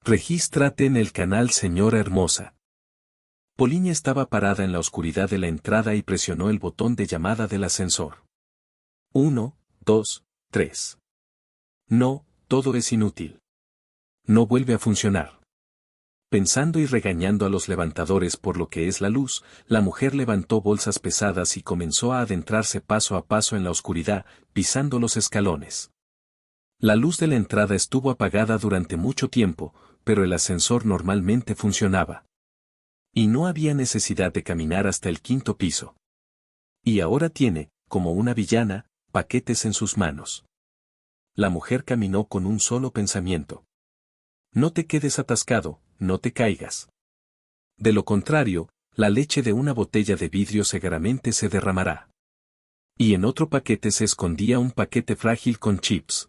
Regístrate en el canal, señora hermosa. Poliña estaba parada en la oscuridad de la entrada y presionó el botón de llamada del ascensor. 1, 2, 3. No, todo es inútil. No vuelve a funcionar. Pensando y regañando a los levantadores por lo que es la luz, la mujer levantó bolsas pesadas y comenzó a adentrarse paso a paso en la oscuridad, pisando los escalones. La luz de la entrada estuvo apagada durante mucho tiempo, pero el ascensor normalmente funcionaba. Y no había necesidad de caminar hasta el 5.º piso. Y ahora tiene, como una villana, paquetes en sus manos. La mujer caminó con un solo pensamiento. No te quedes atascado, no te caigas. De lo contrario, la leche de una botella de vidrio seguramente se derramará. Y en otro paquete se escondía un paquete frágil con chips.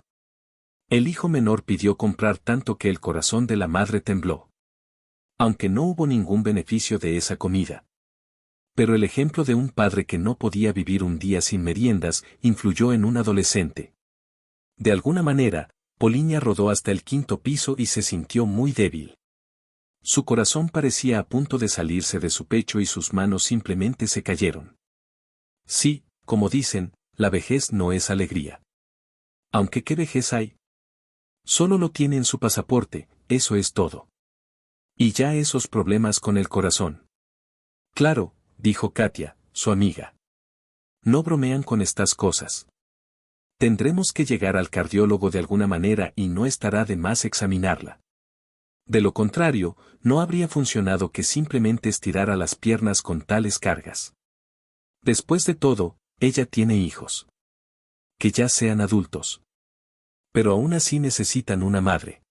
El hijo menor pidió comprar tanto que el corazón de la madre tembló. Aunque no hubo ningún beneficio de esa comida. Pero el ejemplo de un padre que no podía vivir un día sin meriendas influyó en un adolescente. De alguna manera, Poliña rodó hasta el 5.º piso y se sintió muy débil. Su corazón parecía a punto de salirse de su pecho y sus manos simplemente se cayeron. Sí, como dicen, la vejez no es alegría. Aunque ¿qué vejez hay? Solo lo tiene en su pasaporte, eso es todo. Y ya esos problemas con el corazón. Claro, dijo Katia, su amiga. No bromean con estas cosas. Tendremos que llegar al cardiólogo de alguna manera y no estará de más examinarla. De lo contrario, no habría funcionado que simplemente estirara las piernas con tales cargas. Después de todo, ella tiene hijos. Que ya sean adultos. Pero aún así necesitan una madre.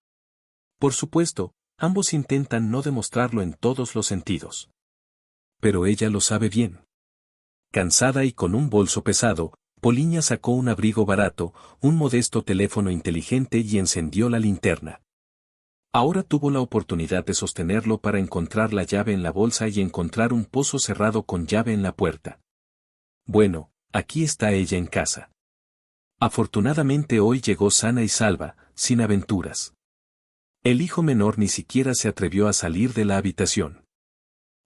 Por supuesto, ambos intentan no demostrarlo en todos los sentidos. Pero ella lo sabe bien. Cansada y con un bolso pesado, Poliña sacó un abrigo barato, un modesto teléfono inteligente y encendió la linterna. Ahora tuvo la oportunidad de sostenerlo para encontrar la llave en la bolsa y encontrar un pozo cerrado con llave en la puerta. Bueno, aquí está ella en casa. Afortunadamente hoy llegó sana y salva, sin aventuras. El hijo menor ni siquiera se atrevió a salir de la habitación.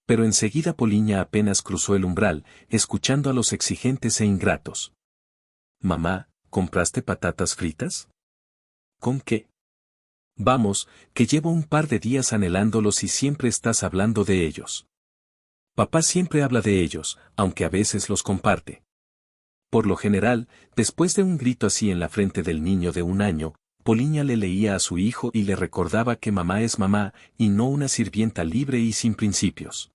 Pero enseguida Poliña apenas cruzó el umbral, escuchando a los exigentes e ingratos. Mamá, ¿compraste patatas fritas? ¿Con qué? Vamos, que llevo un par de días anhelándolos y siempre estás hablando de ellos. Papá siempre habla de ellos, aunque a veces los comparte. Por lo general, después de un grito así en la frente del niño de 1 año, Poliña le leía a su hijo y le recordaba que mamá es mamá y no una sirvienta libre y sin principios.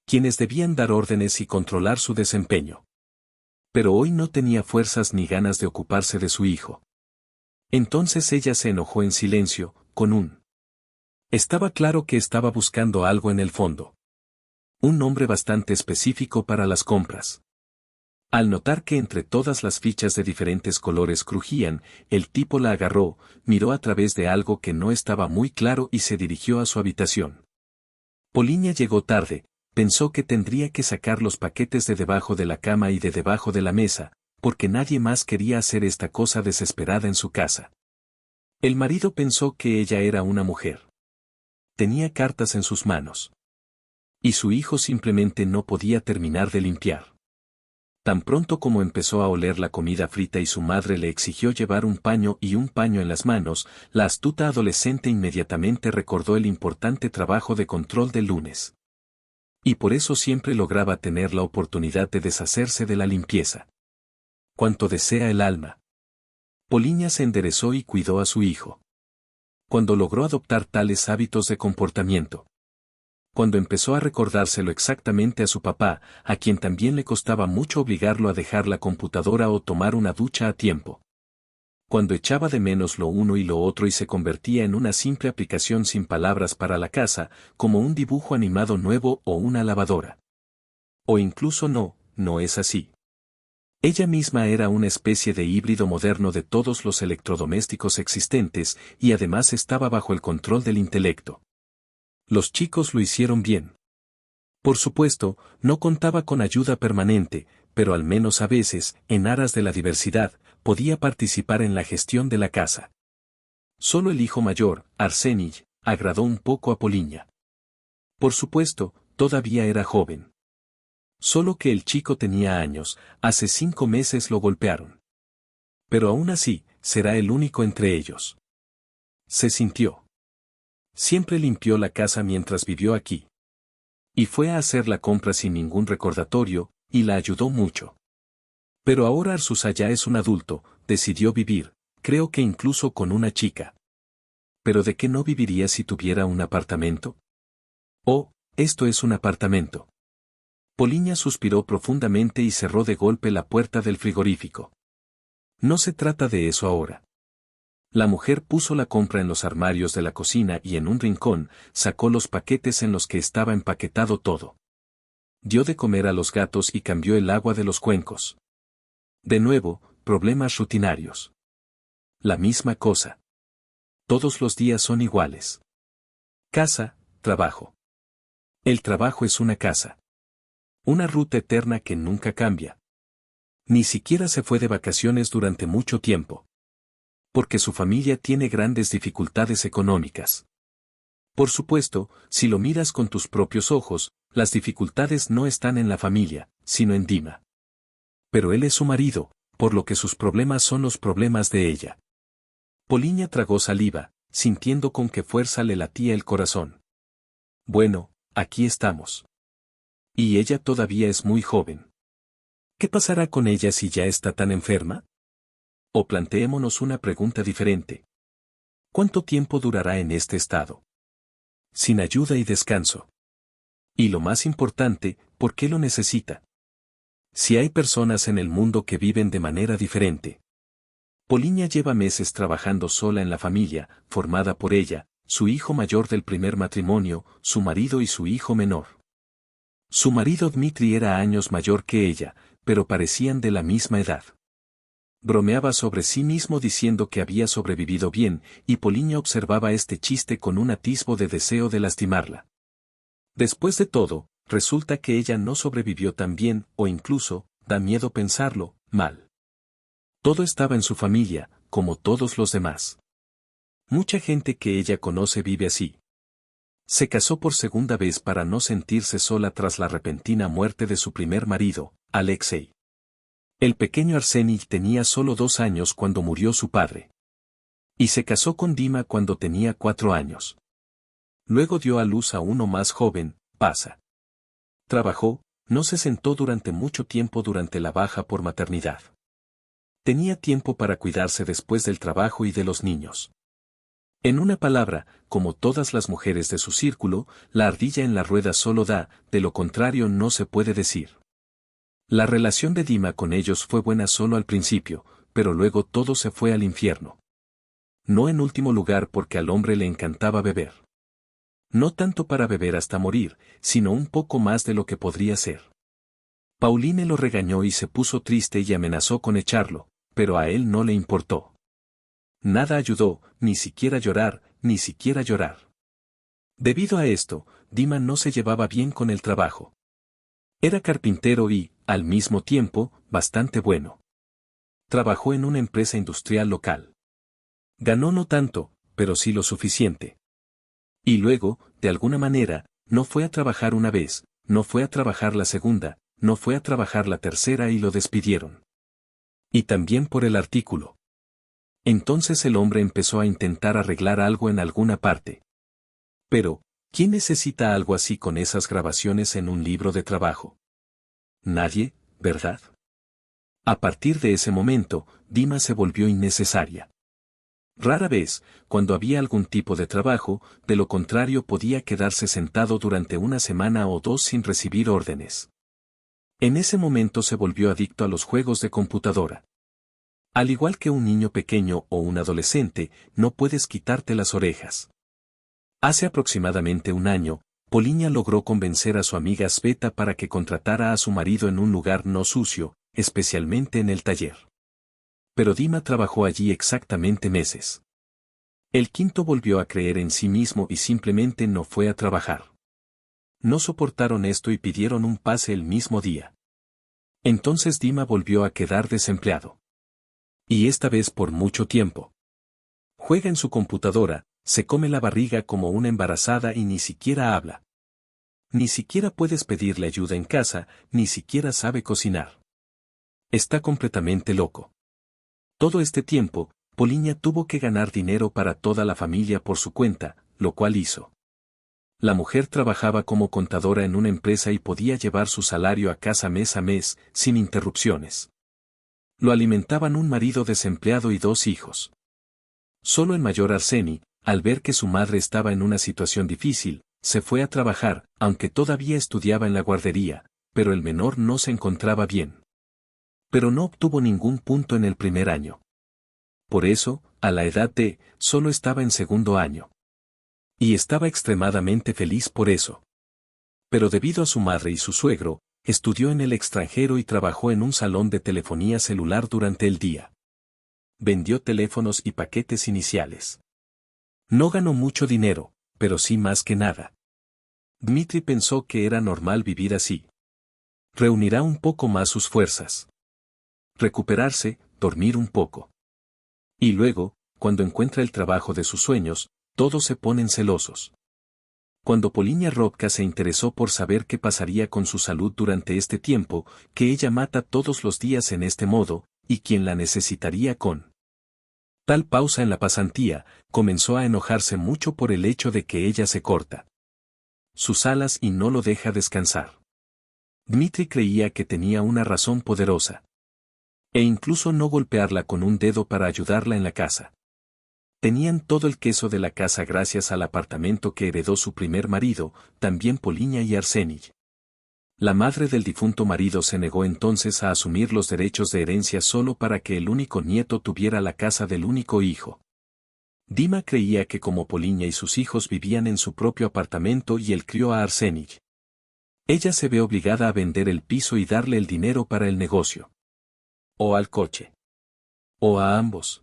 Quienes debían dar órdenes y controlar su desempeño. Pero hoy no tenía fuerzas ni ganas de ocuparse de su hijo. Entonces ella se enojó en silencio, con un. Estaba claro que estaba buscando algo en el fondo. Un nombre bastante específico para las compras. Al notar que entre todas las fichas de diferentes colores crujían, el tipo la agarró, miró a través de algo que no estaba muy claro y se dirigió a su habitación. Poliña llegó tarde, pensó que tendría que sacar los paquetes de debajo de la cama y de debajo de la mesa, porque nadie más quería hacer esta cosa desesperada en su casa. El marido pensó que ella era una mujer. Tenía cartas en sus manos. Y su hijo simplemente no podía terminar de limpiar. Tan pronto como empezó a oler la comida frita y su madre le exigió llevar un paño y un paño en las manos, la astuta adolescente inmediatamente recordó el importante trabajo de control del lunes. Y por eso siempre lograba tener la oportunidad de deshacerse de la limpieza. Cuanto desea el alma. Poliña se enderezó y cuidó a su hijo. Cuando logró adoptar tales hábitos de comportamiento. Cuando empezó a recordárselo exactamente a su papá, a quien también le costaba mucho obligarlo a dejar la computadora o tomar una ducha a tiempo. Cuando echaba de menos lo uno y lo otro y se convertía en una simple aplicación sin palabras para la casa, como un dibujo animado nuevo o una lavadora. O incluso no es así. Ella misma era una especie de híbrido moderno de todos los electrodomésticos existentes y además estaba bajo el control del intelecto. Los chicos lo hicieron bien. Por supuesto, no contaba con ayuda permanente, pero al menos a veces, en aras de la diversidad, podía participar en la gestión de la casa. Solo el hijo mayor, Arsenij, agradó un poco a Poliña. Por supuesto, todavía era joven. Solo que el chico tenía años, hace 5 meses lo golpearon. Pero aún así, será el único entre ellos. Se sintió. Siempre limpió la casa mientras vivió aquí. Y fue a hacer la compra sin ningún recordatorio, y la ayudó mucho. Pero ahora Arsusa ya es un adulto, decidió vivir, creo que incluso con una chica. ¿Pero de qué no viviría si tuviera un apartamento? Oh, esto es un apartamento. Poliña suspiró profundamente y cerró de golpe la puerta del frigorífico. No se trata de eso ahora. La mujer puso la compra en los armarios de la cocina y en un rincón, sacó los paquetes en los que estaba empaquetado todo. Dio de comer a los gatos y cambió el agua de los cuencos. De nuevo, problemas rutinarios. La misma cosa. Todos los días son iguales. Casa, trabajo. El trabajo es una casa. Una ruta eterna que nunca cambia. Ni siquiera se fue de vacaciones durante mucho tiempo. Porque su familia tiene grandes dificultades económicas. Por supuesto, si lo miras con tus propios ojos, las dificultades no están en la familia, sino en Dima. Pero él es su marido, por lo que sus problemas son los problemas de ella. Poliña tragó saliva, sintiendo con qué fuerza le latía el corazón. Bueno, aquí estamos. Y ella todavía es muy joven. ¿Qué pasará con ella si ya está tan enferma? O planteémonos una pregunta diferente. ¿Cuánto tiempo durará en este estado? Sin ayuda y descanso. Y lo más importante, ¿por qué lo necesita? Si hay personas en el mundo que viven de manera diferente. Poliña lleva meses trabajando sola en la familia, formada por ella, su hijo mayor del primer matrimonio, su marido y su hijo menor. Su marido Dmitri era años mayor que ella, pero parecían de la misma edad. Bromeaba sobre sí mismo diciendo que había sobrevivido bien, y Poliña observaba este chiste con un atisbo de deseo de lastimarla. Después de todo, resulta que ella no sobrevivió tan bien, o incluso, da miedo pensarlo, mal. Todo estaba en su familia, como todos los demás. Mucha gente que ella conoce vive así. Se casó por segunda vez para no sentirse sola tras la repentina muerte de su primer marido, Alexei. El pequeño Arseny tenía solo 2 años cuando murió su padre. Y se casó con Dima cuando tenía 4 años. Luego dio a luz a uno más joven, Pasa. Trabajó, no se sentó durante mucho tiempo durante la baja por maternidad. Tenía tiempo para cuidarse después del trabajo y de los niños. En una palabra, como todas las mujeres de su círculo, la ardilla en la rueda solo da, de lo contrario no se puede decir. La relación de Dima con ellos fue buena solo al principio, pero luego todo se fue al infierno. No en último lugar porque al hombre le encantaba beber. No tanto para beber hasta morir, sino un poco más de lo que podría ser. Pauline lo regañó y se puso triste y amenazó con echarlo, pero a él no le importó. Nada ayudó, ni siquiera llorar, ni siquiera llorar. Debido a esto, Dima no se llevaba bien con el trabajo. Era carpintero y, al mismo tiempo, bastante bueno. Trabajó en una empresa industrial local. Ganó no tanto, pero sí lo suficiente. Y luego, de alguna manera, no fue a trabajar una vez, no fue a trabajar la segunda, no fue a trabajar la tercera y lo despidieron. Y también por el artículo. Entonces el hombre empezó a intentar arreglar algo en alguna parte. Pero, ¿quién necesita algo así con esas grabaciones en un libro de trabajo? Nadie, ¿verdad? A partir de ese momento, Dima se volvió innecesaria. Rara vez, cuando había algún tipo de trabajo, de lo contrario podía quedarse sentado durante una semana o 2 sin recibir órdenes. En ese momento se volvió adicto a los juegos de computadora. Al igual que un niño pequeño o un adolescente, no puedes quitarte las orejas. Hace aproximadamente 1 año, Poliña logró convencer a su amiga Sveta para que contratara a su marido en un lugar no sucio, especialmente en el taller. Pero Dima trabajó allí exactamente meses. El quinto volvió a creer en sí mismo y simplemente no fue a trabajar. No soportaron esto y pidieron un pase el mismo día. Entonces Dima volvió a quedar desempleado. Y esta vez por mucho tiempo. Juega en su computadora, Se come la barriga como una embarazada y ni siquiera habla. Ni siquiera puedes pedirle ayuda en casa, ni siquiera sabe cocinar. Está completamente loco. Todo este tiempo, Poliña tuvo que ganar dinero para toda la familia por su cuenta, lo cual hizo. La mujer trabajaba como contadora en una empresa y podía llevar su salario a casa mes a mes, sin interrupciones. Lo alimentaban un marido desempleado y 2 hijos. Solo el mayor Arseni, al ver que su madre estaba en una situación difícil, se fue a trabajar, aunque todavía estudiaba en la guardería, pero el menor no se encontraba bien. Pero no obtuvo ningún punto en el primer año. Por eso, a la edad de, solo estaba en segundo año. Y estaba extremadamente feliz por eso. Pero debido a su madre y su suegro, estudió en el extranjero y trabajó en un salón de telefonía celular durante el día. Vendió teléfonos y paquetes iniciales. No ganó mucho dinero, pero sí más que nada. Dmitri pensó que era normal vivir así. Reunirá un poco más sus fuerzas. Recuperarse, dormir un poco. Y luego, cuando encuentra el trabajo de sus sueños, todos se ponen celosos. Cuando Poliña Robka se interesó por saber qué pasaría con su salud durante este tiempo, que ella mata todos los días en este modo, y quien la necesitaría con tal pausa en la pasantía, comenzó a enojarse mucho por el hecho de que ella se corta sus alas y no lo deja descansar. Dmitri creía que tenía una razón poderosa. E incluso no golpearla con un dedo para ayudarla en la casa. Tenían todo el queso de la casa gracias al apartamento que heredó su primer marido, también Poliña y Arseni. La madre del difunto marido se negó entonces a asumir los derechos de herencia solo para que el único nieto tuviera la casa del único hijo. Dima creía que como Poliña y sus hijos vivían en su propio apartamento y él crió a Arseni, ella se ve obligada a vender el piso y darle el dinero para el negocio. O al coche. O a ambos.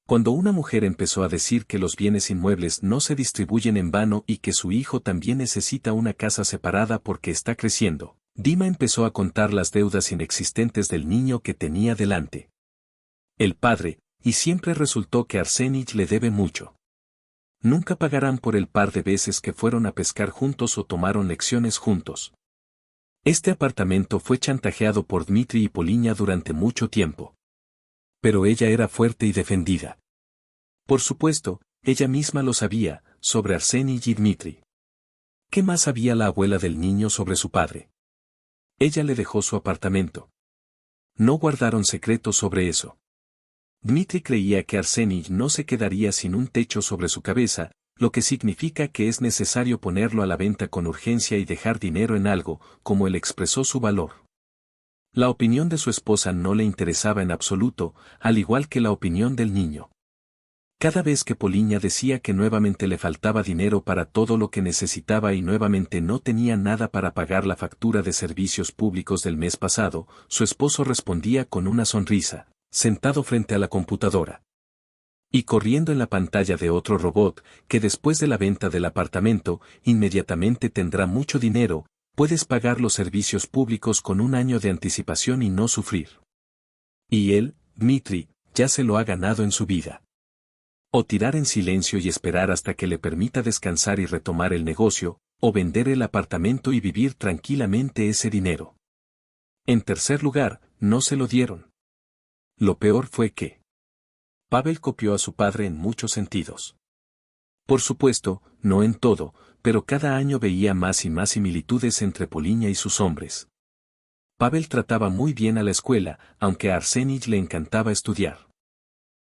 Cuando una mujer empezó a decir que los bienes inmuebles no se distribuyen en vano y que su hijo también necesita una casa separada porque está creciendo, Dima empezó a contar las deudas inexistentes del niño que tenía delante. El padre, y siempre resultó que Arseni le debe mucho. Nunca pagarán por el par de veces que fueron a pescar juntos o tomaron lecciones juntos. Este apartamento fue chantajeado por Dmitri y Poliña durante mucho tiempo. Pero ella era fuerte y defendida. Por supuesto, ella misma lo sabía, sobre Arseni y Dmitri. ¿Qué más sabía la abuela del niño sobre su padre? Ella le dejó su apartamento. No guardaron secretos sobre eso. Dmitri creía que Arseni no se quedaría sin un techo sobre su cabeza, lo que significa que es necesario ponerlo a la venta con urgencia y dejar dinero en algo, como él expresó su valor. La opinión de su esposa no le interesaba en absoluto, al igual que la opinión del niño. Cada vez que Poliña decía que nuevamente le faltaba dinero para todo lo que necesitaba y nuevamente no tenía nada para pagar la factura de servicios públicos del mes pasado, su esposo respondía con una sonrisa, sentado frente a la computadora. Y corriendo en la pantalla de otro robot, que después de la venta del apartamento, inmediatamente tendrá mucho dinero, puedes pagar los servicios públicos con un año de anticipación y no sufrir. Y él, Dmitri, ya se lo ha ganado en su vida. O tirar en silencio y esperar hasta que le permita descansar y retomar el negocio, o vender el apartamento y vivir tranquilamente ese dinero. En tercer lugar, no se lo dieron. Lo peor fue que Pavel copió a su padre en muchos sentidos. Por supuesto, no en todo, pero cada año veía más y más similitudes entre Poliña y sus hombres. Pavel trataba muy bien a la escuela, aunque a Arseni le encantaba estudiar.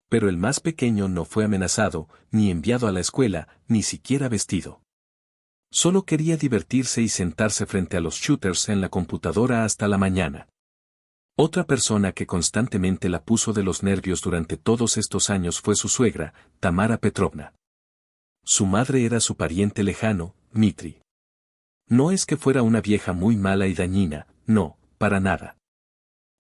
Pero el más pequeño no fue amenazado, ni enviado a la escuela, ni siquiera vestido. Solo quería divertirse y sentarse frente a los shooters en la computadora hasta la mañana. Otra persona que constantemente la puso de los nervios durante todos estos años fue su suegra, Tamara Petrovna. Su madre era su pariente lejano, Dmitri. No es que fuera una vieja muy mala y dañina, no, para nada.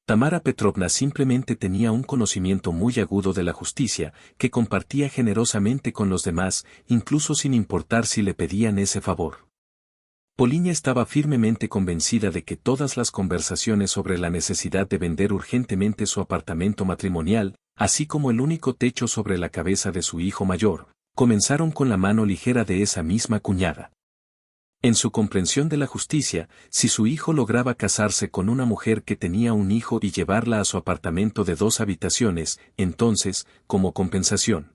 Tamara Petrovna simplemente tenía un conocimiento muy agudo de la justicia, que compartía generosamente con los demás, incluso sin importar si le pedían ese favor. Poliña estaba firmemente convencida de que todas las conversaciones sobre la necesidad de vender urgentemente su apartamento matrimonial, así como el único techo sobre la cabeza de su hijo mayor, Comenzaron con la mano ligera de esa misma cuñada. En su comprensión de la justicia, si su hijo lograba casarse con una mujer que tenía un hijo y llevarla a su apartamento de 2 habitaciones, entonces, como compensación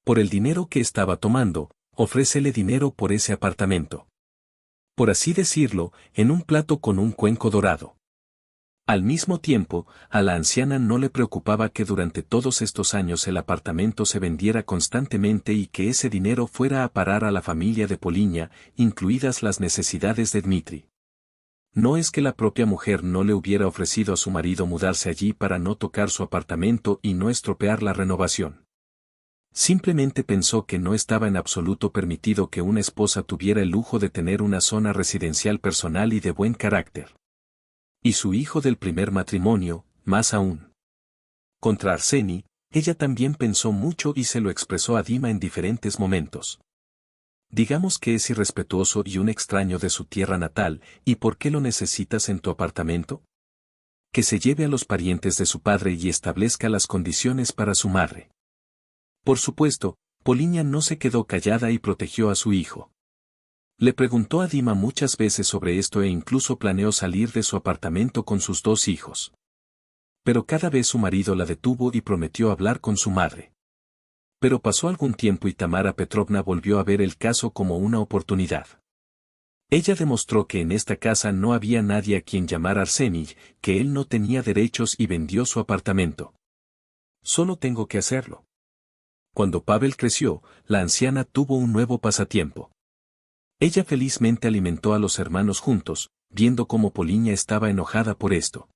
por el dinero que estaba tomando, ofrécele dinero por ese apartamento. Por así decirlo, en un plato con un cuenco dorado. Al mismo tiempo, a la anciana no le preocupaba que durante todos estos años el apartamento se vendiera constantemente y que ese dinero fuera a parar a la familia de Poliña, incluidas las necesidades de Dmitri. No es que la propia mujer no le hubiera ofrecido a su marido mudarse allí para no tocar su apartamento y no estropear la renovación. Simplemente pensó que no estaba en absoluto permitido que una esposa tuviera el lujo de tener una zona residencial personal y de buen carácter. Y su hijo del primer matrimonio, más aún. Contra Arseni, ella también pensó mucho y se lo expresó a Dima en diferentes momentos. Digamos que es irrespetuoso y un extraño de su tierra natal, ¿y por qué lo necesitas en tu apartamento? Que se lleve a los parientes de su padre y establezca las condiciones para su madre. Por supuesto, Poliña no se quedó callada y protegió a su hijo. Le preguntó a Dima muchas veces sobre esto e incluso planeó salir de su apartamento con sus 2 hijos. Pero cada vez su marido la detuvo y prometió hablar con su madre. Pero pasó algún tiempo y Tamara Petrovna volvió a ver el caso como una oportunidad. Ella demostró que en esta casa no había nadie a quien llamar Arseni, que él no tenía derechos y vendió su apartamento. Solo tengo que hacerlo. Cuando Pavel creció, la anciana tuvo un nuevo pasatiempo. Ella felizmente alimentó a los hermanos juntos, viendo cómo Poliña estaba enojada por esto.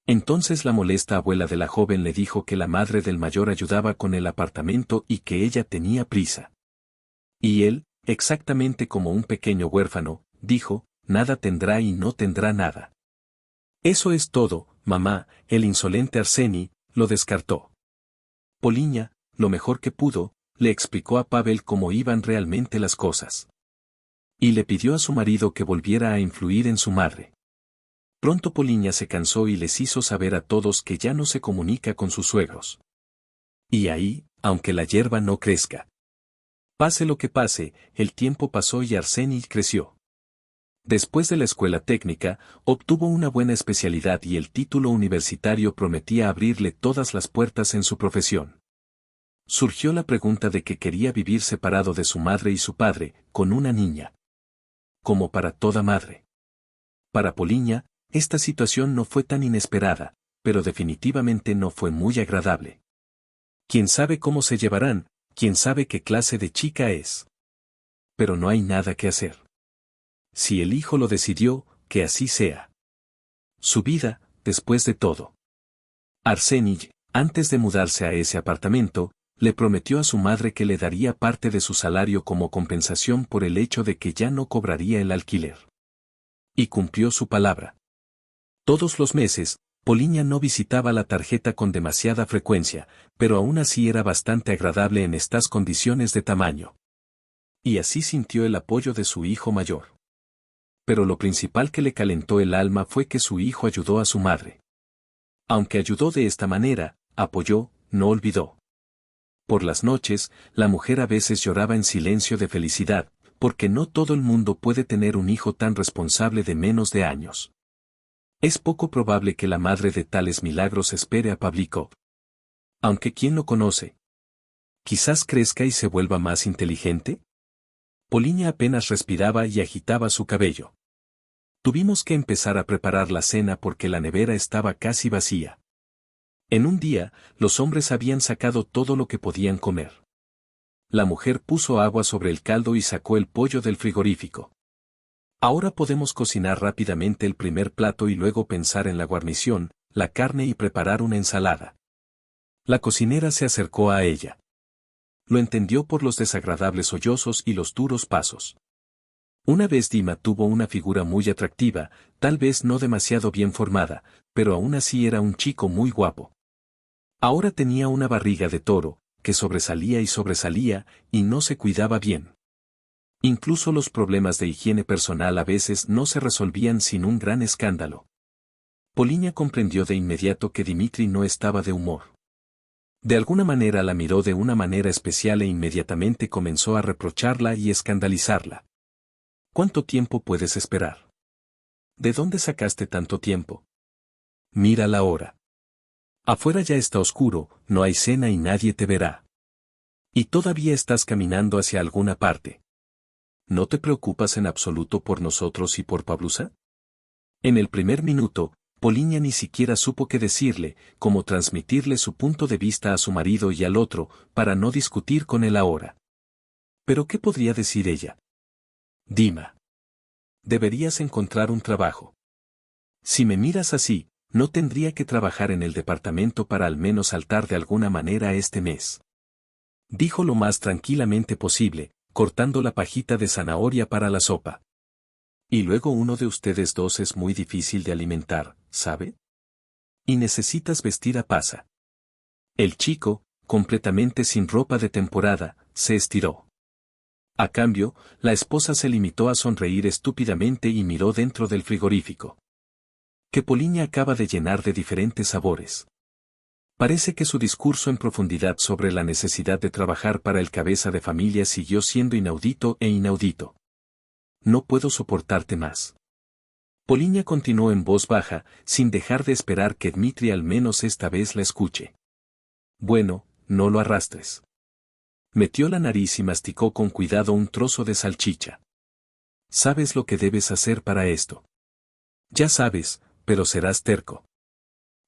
Entonces la molesta abuela de la joven le dijo que la madre del mayor ayudaba con el apartamento y que ella tenía prisa. Y él, exactamente como un pequeño huérfano, dijo, nada tendrá y no tendrá nada. Eso es todo, mamá, el insolente Arseni, lo descartó. Poliña, lo mejor que pudo, le explicó a Pavel cómo iban realmente las cosas. Y le pidió a su marido que volviera a influir en su madre. Pronto Poliña se cansó y les hizo saber a todos que ya no se comunica con sus suegros. Y ahí, aunque la hierba no crezca. Pase lo que pase, el tiempo pasó y Arseni creció. Después de la escuela técnica, obtuvo una buena especialidad y el título universitario prometía abrirle todas las puertas en su profesión. Surgió la pregunta de que quería vivir separado de su madre y su padre, con una niña. Como para toda madre. Para Poliña, esta situación no fue tan inesperada, pero definitivamente no fue muy agradable. ¿Quién sabe cómo se llevarán? ¿Quién sabe qué clase de chica es? Pero no hay nada que hacer. Si el hijo lo decidió, que así sea. Su vida, después de todo. Arseni, antes de mudarse a ese apartamento, le prometió a su madre que le daría parte de su salario como compensación por el hecho de que ya no cobraría el alquiler. Y cumplió su palabra. Todos los meses, Poliña no visitaba la tarjeta con demasiada frecuencia, pero aún así era bastante agradable en estas condiciones de tamaño. Y así sintió el apoyo de su hijo mayor. Pero lo principal que le calentó el alma fue que su hijo ayudó a su madre. Aunque ayudó de esta manera, apoyó, no olvidó. Por las noches, la mujer a veces lloraba en silencio de felicidad, porque no todo el mundo puede tener un hijo tan responsable de menos de años. Es poco probable que la madre de tales milagros espere a Pavlikov. Aunque ¿quién lo conoce? Quizás crezca y se vuelva más inteligente. Poliña apenas respiraba y agitaba su cabello. Tuvimos que empezar a preparar la cena porque la nevera estaba casi vacía. En un día, los hombres habían sacado todo lo que podían comer. La mujer puso agua sobre el caldo y sacó el pollo del frigorífico. Ahora podemos cocinar rápidamente el primer plato y luego pensar en la guarnición, la carne y preparar una ensalada. La cocinera se acercó a ella. Lo entendió por los desagradables sollozos y los duros pasos. Una vez Dima tuvo una figura muy atractiva, tal vez no demasiado bien formada, pero aún así era un chico muy guapo. Ahora tenía una barriga de toro, que sobresalía y no se cuidaba bien. Incluso los problemas de higiene personal a veces no se resolvían sin un gran escándalo. Poliña comprendió de inmediato que Dmitri no estaba de humor. De alguna manera la miró de una manera especial e inmediatamente comenzó a reprocharla y escandalizarla. ¿Cuánto tiempo puedes esperar? ¿De dónde sacaste tanto tiempo? Mira la hora. Afuera ya está oscuro, no hay cena y nadie te verá. Y todavía estás caminando hacia alguna parte. ¿No te preocupas en absoluto por nosotros y por Pavlusa? En el primer minuto, Poliña ni siquiera supo qué decirle, cómo transmitirle su punto de vista a su marido y al otro, para no discutir con él ahora. ¿Pero qué podría decir ella? Dima. Deberías encontrar un trabajo. Si me miras así, no tendría que trabajar en el departamento para al menos saltar de alguna manera este mes. Dijo lo más tranquilamente posible, cortando la pajita de zanahoria para la sopa. Y luego uno de ustedes dos es muy difícil de alimentar, ¿sabe? Y necesitas vestir a pasa. El chico, completamente sin ropa de temporada, se estiró. A cambio, la esposa se limitó a sonreír estúpidamente y miró dentro del frigorífico. Que Poliña acaba de llenar de diferentes sabores. Parece que su discurso en profundidad sobre la necesidad de trabajar para el cabeza de familia siguió siendo inaudito e inaudito. No puedo soportarte más. Poliña continuó en voz baja, sin dejar de esperar que Dmitri al menos esta vez la escuche. Bueno, no lo arrastres. Metió la nariz y masticó con cuidado un trozo de salchicha. ¿Sabes lo que debes hacer para esto? Ya sabes, pero serás terco.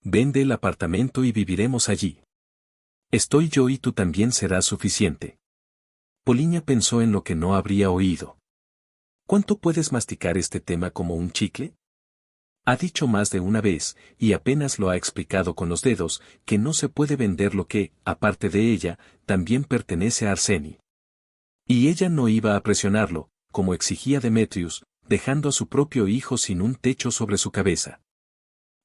Vende el apartamento y viviremos allí. Estoy yo y tú también serás suficiente. Poliña pensó en lo que no habría oído. ¿Cuánto puedes masticar este tema como un chicle? Ha dicho más de una vez, y apenas lo ha explicado con los dedos, que no se puede vender lo que, aparte de ella, también pertenece a Arseni. Y ella no iba a presionarlo, como exigía Demetrius, dejando a su propio hijo sin un techo sobre su cabeza.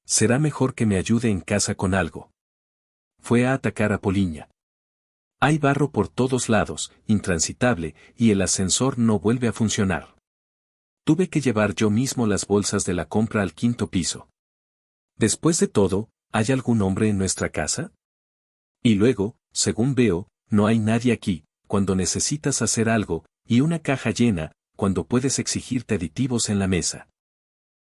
Será mejor que me ayude en casa con algo. Fue a atacar a Poliña. Hay barro por todos lados, intransitable, y el ascensor no vuelve a funcionar. Tuve que llevar yo mismo las bolsas de la compra al 5º piso. Después de todo, ¿hay algún hombre en nuestra casa? Y luego, según veo, no hay nadie aquí, cuando necesitas hacer algo, y una caja llena, cuando puedes exigirte aditivos en la mesa.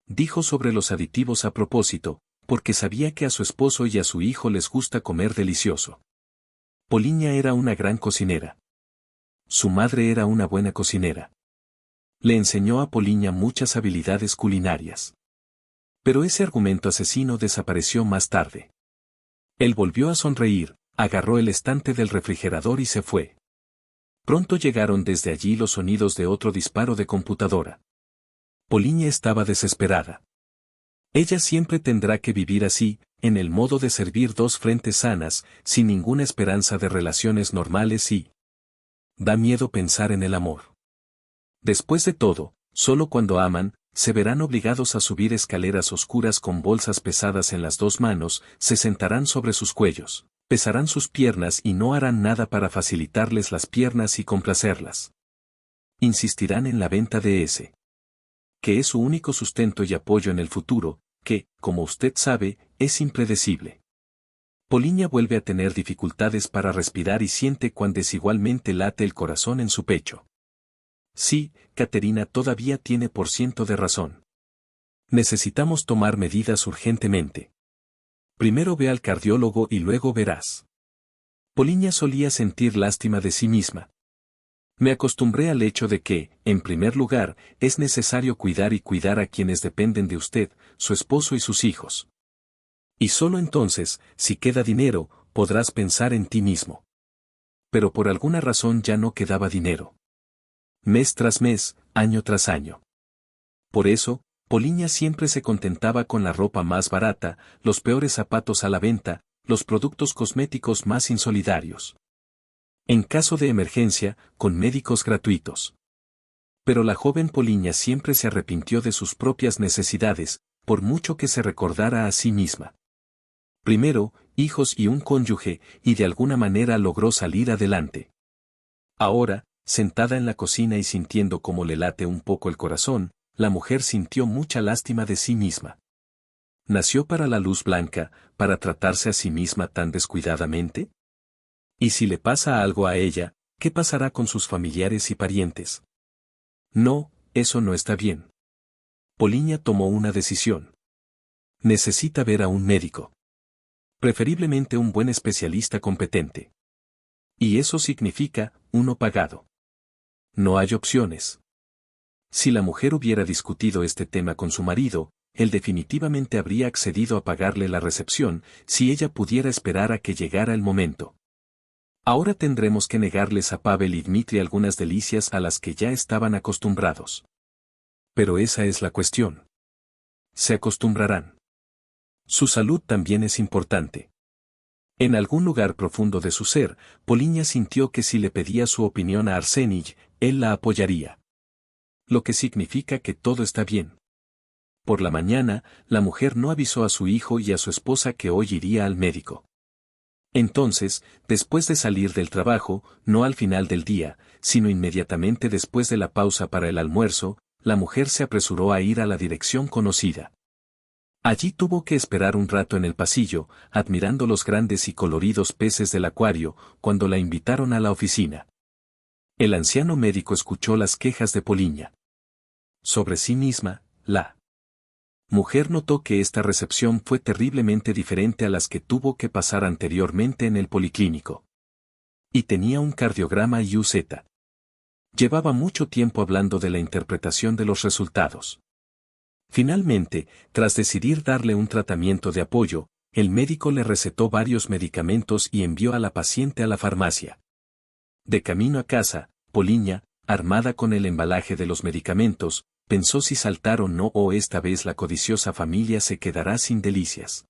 Dijo sobre los aditivos a propósito, porque sabía que a su esposo y a su hijo les gusta comer delicioso. Poliña era una gran cocinera. Su madre era una buena cocinera. Le enseñó a Poliña muchas habilidades culinarias. Pero ese argumento asesino desapareció más tarde. Él volvió a sonreír, agarró el estante del refrigerador y se fue. Pronto llegaron desde allí los sonidos de otro disparo de computadora. Poliña estaba desesperada. Ella siempre tendrá que vivir así, en el modo de servir dos frentes sanas, sin ninguna esperanza de relaciones normales y... Da miedo pensar en el amor. Después de todo, solo cuando aman, se verán obligados a subir escaleras oscuras con bolsas pesadas en las dos manos, se sentarán sobre sus cuellos, pesarán sus piernas y no harán nada para facilitarles las piernas y complacerlas. Insistirán en la venta de ese, que es su único sustento y apoyo en el futuro, que, como usted sabe, es impredecible. Poliña vuelve a tener dificultades para respirar y siente cuán desigualmente late el corazón en su pecho. Sí, Caterina todavía tiene % de razón. Necesitamos tomar medidas urgentemente. Primero ve al cardiólogo y luego verás. Poliña solía sentir lástima de sí misma. Me acostumbré al hecho de que, en primer lugar, es necesario cuidar a quienes dependen de usted, su esposo y sus hijos. Y solo entonces, si queda dinero, podrás pensar en ti mismo. Pero por alguna razón ya no quedaba dinero. Mes tras mes, año tras año. Por eso, Poliña siempre se contentaba con la ropa más barata, los peores zapatos a la venta, los productos cosméticos más insolidarios. En caso de emergencia, con médicos gratuitos. Pero la joven Poliña siempre se arrepintió de sus propias necesidades, por mucho que se recordara a sí misma. Primero, hijos y un cónyuge, y de alguna manera logró salir adelante. Ahora, sentada en la cocina y sintiendo cómo le late un poco el corazón, la mujer sintió mucha lástima de sí misma. ¿Nació para la luz blanca, para tratarse a sí misma tan descuidadamente? ¿Y si le pasa algo a ella, qué pasará con sus familiares y parientes? No, eso no está bien. Poliña tomó una decisión. Necesita ver a un médico. Preferiblemente un buen especialista competente. Y eso significa, uno pagado. No hay opciones. Si la mujer hubiera discutido este tema con su marido, él definitivamente habría accedido a pagarle la recepción, si ella pudiera esperar a que llegara el momento. Ahora tendremos que negarles a Pavel y Dmitri algunas delicias a las que ya estaban acostumbrados. Pero esa es la cuestión. Se acostumbrarán. Su salud también es importante. En algún lugar profundo de su ser, Poliña sintió que si le pedía su opinión a Arsenij, él la apoyaría. Lo que significa que todo está bien. Por la mañana, la mujer no avisó a su hijo y a su esposa que hoy iría al médico. Entonces, después de salir del trabajo, no al final del día, sino inmediatamente después de la pausa para el almuerzo, la mujer se apresuró a ir a la dirección conocida. Allí tuvo que esperar un rato en el pasillo, admirando los grandes y coloridos peces del acuario, cuando la invitaron a la oficina. El anciano médico escuchó las quejas de Poliña. Sobre sí misma, la mujer notó que esta recepción fue terriblemente diferente a las que tuvo que pasar anteriormente en el policlínico. Y tenía un cardiograma y UZ. Llevaba mucho tiempo hablando de la interpretación de los resultados. Finalmente, tras decidir darle un tratamiento de apoyo, el médico le recetó varios medicamentos y envió a la paciente a la farmacia. De camino a casa, Poliña, armada con el embalaje de los medicamentos, pensó si saltar o no, o esta vez la codiciosa familia se quedará sin delicias.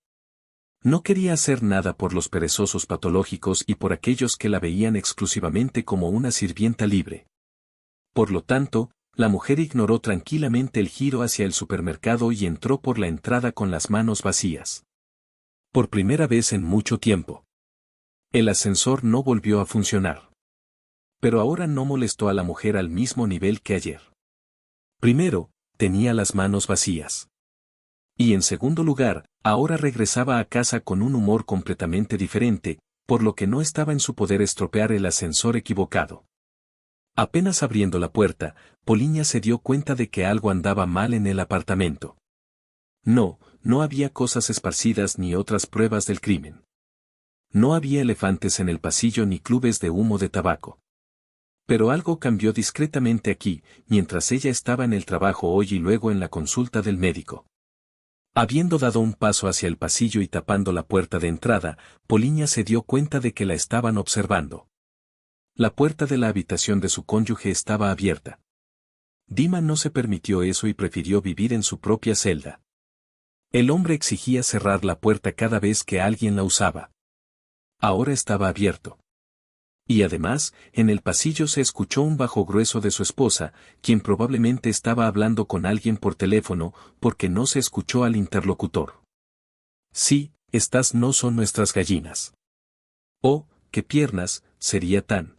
No quería hacer nada por los perezosos patológicos y por aquellos que la veían exclusivamente como una sirvienta libre. Por lo tanto, la mujer ignoró tranquilamente el giro hacia el supermercado y entró por la entrada con las manos vacías. Por primera vez en mucho tiempo. El ascensor no volvió a funcionar. Pero ahora no molestó a la mujer al mismo nivel que ayer. Primero, tenía las manos vacías. Y en segundo lugar, ahora regresaba a casa con un humor completamente diferente, por lo que no estaba en su poder estropear el ascensor equivocado. Apenas abriendo la puerta, Poliña se dio cuenta de que algo andaba mal en el apartamento. No, no había cosas esparcidas ni otras pruebas del crimen. No había elefantes en el pasillo ni clubes de humo de tabaco. Pero algo cambió discretamente aquí, mientras ella estaba en el trabajo hoy y luego en la consulta del médico. Habiendo dado un paso hacia el pasillo y tapando la puerta de entrada, Poliña se dio cuenta de que la estaban observando. La puerta de la habitación de su cónyuge estaba abierta. Dima no se permitió eso y prefirió vivir en su propia celda. El hombre exigía cerrar la puerta cada vez que alguien la usaba. Ahora estaba abierto. Y además, en el pasillo se escuchó un bajo grueso de su esposa, quien probablemente estaba hablando con alguien por teléfono, porque no se escuchó al interlocutor. Sí, estas no son nuestras gallinas. Oh, qué piernas, sería tan.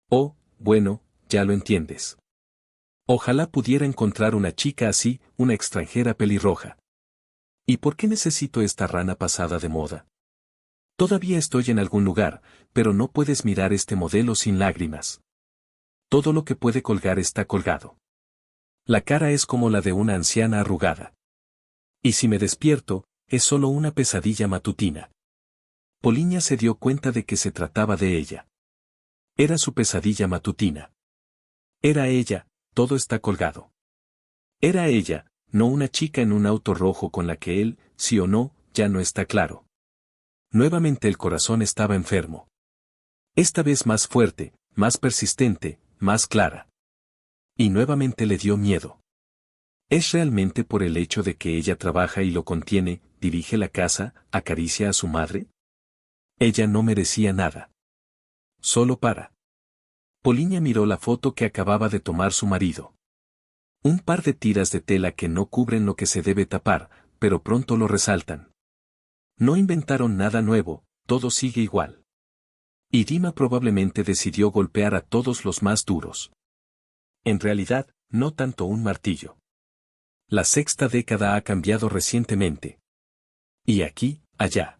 Oh, bueno, ya lo entiendes. Ojalá pudiera encontrar una chica así, una extranjera pelirroja. ¿Y por qué necesito esta rana pasada de moda? Todavía estoy en algún lugar, pero no puedes mirar este modelo sin lágrimas. Todo lo que puede colgar está colgado. La cara es como la de una anciana arrugada. Y si me despierto, es solo una pesadilla matutina. Poliña se dio cuenta de que se trataba de ella. Era su pesadilla matutina. Era ella, todo está colgado. Era ella, no una chica en un auto rojo con la que él, sí o no, ya no está claro. Nuevamente el corazón estaba enfermo. Esta vez más fuerte, más persistente, más clara. Y nuevamente le dio miedo. ¿Es realmente por el hecho de que ella trabaja y lo contiene, dirige la casa, acaricia a su madre? Ella no merecía nada. Solo para. Poliña miró la foto que acababa de tomar su marido. Un par de tiras de tela que no cubren lo que se debe tapar, pero pronto lo resaltan. No inventaron nada nuevo, todo sigue igual. Y Dima probablemente decidió golpear a todos los más duros. En realidad, no tanto un martillo. La sexta década ha cambiado recientemente. Y aquí, allá.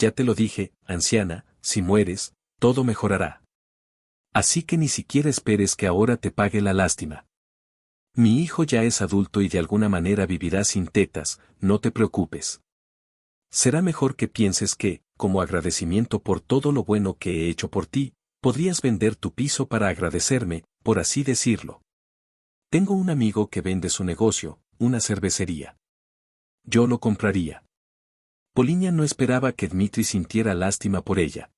ya te lo dije, anciana, si mueres, todo mejorará. Así que ni siquiera esperes que ahora te pague la lástima. Mi hijo ya es adulto y de alguna manera vivirá sin tetas, no te preocupes. Será mejor que pienses que, como agradecimiento por todo lo bueno que he hecho por ti, podrías vender tu piso para agradecerme, por así decirlo. Tengo un amigo que vende su negocio, una cervecería. Yo lo compraría. Poliña no esperaba que Dmitri sintiera lástima por ella.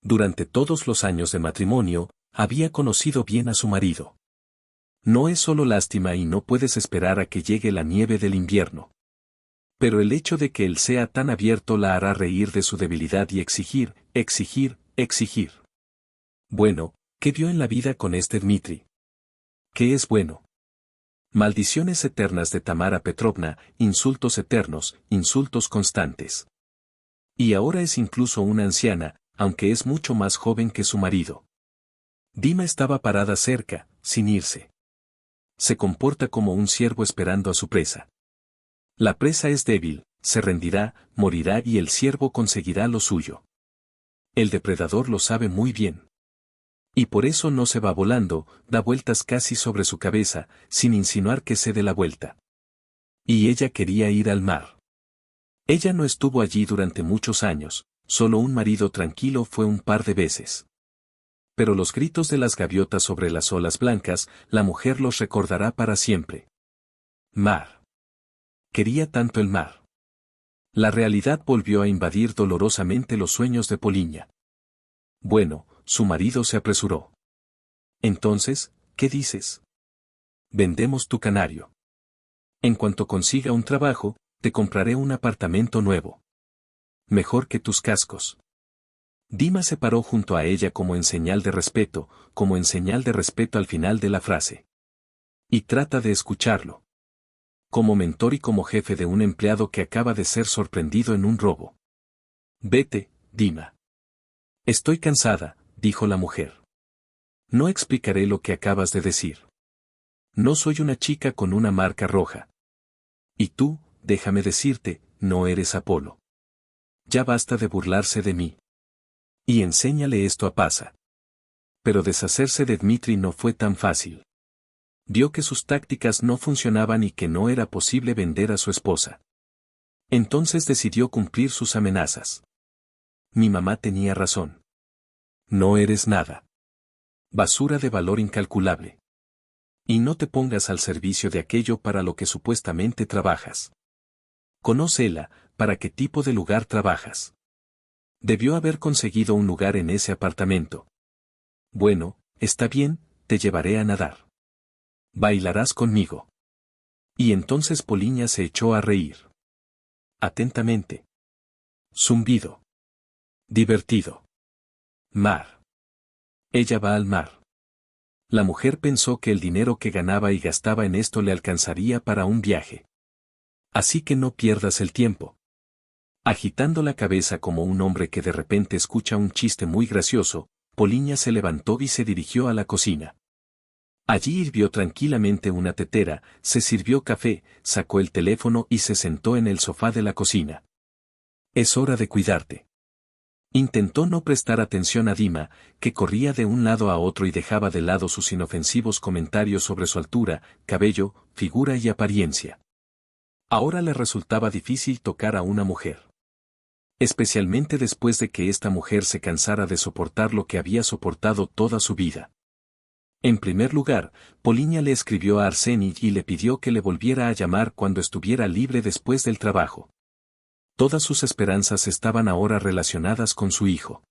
Durante todos los años de matrimonio, había conocido bien a su marido. No es solo lástima y no puedes esperar a que llegue la nieve del invierno. Pero el hecho de que él sea tan abierto la hará reír de su debilidad y exigir, exigir, exigir. Bueno, ¿qué vio en la vida con este Dmitri? ¿Qué es bueno? Maldiciones eternas de Tamara Petrovna, insultos eternos, insultos constantes. Y ahora es incluso una anciana, aunque es mucho más joven que su marido. Dima estaba parada cerca, sin irse. Se comporta como un ciervo esperando a su presa. La presa es débil, se rendirá, morirá y el ciervo conseguirá lo suyo. El depredador lo sabe muy bien. Y por eso no se va volando, da vueltas casi sobre su cabeza, sin insinuar que se dé la vuelta. Y ella quería ir al mar. Ella no estuvo allí durante muchos años, solo un marido tranquilo fue un par de veces. Pero los gritos de las gaviotas sobre las olas blancas, la mujer los recordará para siempre. Mar. Quería tanto el mar. La realidad volvió a invadir dolorosamente los sueños de Poliña. Bueno, su marido se apresuró. Entonces, ¿qué dices? Vendemos tu canario. En cuanto consiga un trabajo, te compraré un apartamento nuevo. Mejor que tus cascos. Dima se paró junto a ella como en señal de respeto, al final de la frase. Y trata de escucharlo. Como mentor y como jefe de un empleado que acaba de ser sorprendido en un robo. Vete, Dima. Estoy cansada, dijo la mujer. No explicaré lo que acabas de decir. No soy una chica con una marca roja. Y tú, déjame decirte, no eres Apolo. Ya basta de burlarse de mí. Y enséñale esto a Pasa. Pero deshacerse de Dmitri no fue tan fácil. Vio que sus tácticas no funcionaban y que no era posible vender a su esposa. Entonces decidió cumplir sus amenazas. Mi mamá tenía razón. No eres nada. Basura de valor incalculable. Y no te pongas al servicio de aquello para lo que supuestamente trabajas. Conócela, ¿para qué tipo de lugar trabajas? Debió haber conseguido un lugar en ese apartamento. Bueno, está bien, te llevaré a nadar. Bailarás conmigo. Y entonces Poliña se echó a reír. Atentamente. Zumbido. Divertido. Mar. Ella va al mar. La mujer pensó que el dinero que ganaba y gastaba en esto le alcanzaría para un viaje. Así que no pierdas el tiempo. Agitando la cabeza como un hombre que de repente escucha un chiste muy gracioso, Poliña se levantó y se dirigió a la cocina. Allí hirvió tranquilamente una tetera, se sirvió café, sacó el teléfono y se sentó en el sofá de la cocina. Es hora de cuidarte. Intentó no prestar atención a Dima, que corría de un lado a otro y dejaba de lado sus inofensivos comentarios sobre su altura, cabello, figura y apariencia. Ahora le resultaba difícil tocar a una mujer. Especialmente después de que esta mujer se cansara de soportar lo que había soportado toda su vida. En primer lugar, Poliña le escribió a Arseny y le pidió que le volviera a llamar cuando estuviera libre después del trabajo. Todas sus esperanzas estaban ahora relacionadas con su hijo.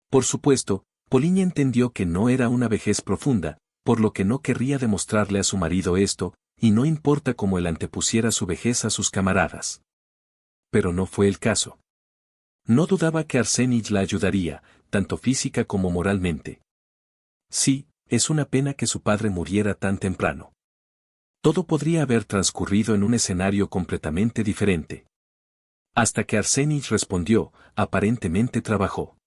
Por supuesto, Poliña entendió que no era una vejez profunda, por lo que no querría demostrarle a su marido esto, y no importa cómo él antepusiera su vejez a sus camaradas. Pero no fue el caso. No dudaba que Arseny la ayudaría, tanto física como moralmente. Sí, es una pena que su padre muriera tan temprano. Todo podría haber transcurrido en un escenario completamente diferente. Hasta que Arseny respondió, aparentemente trabajó.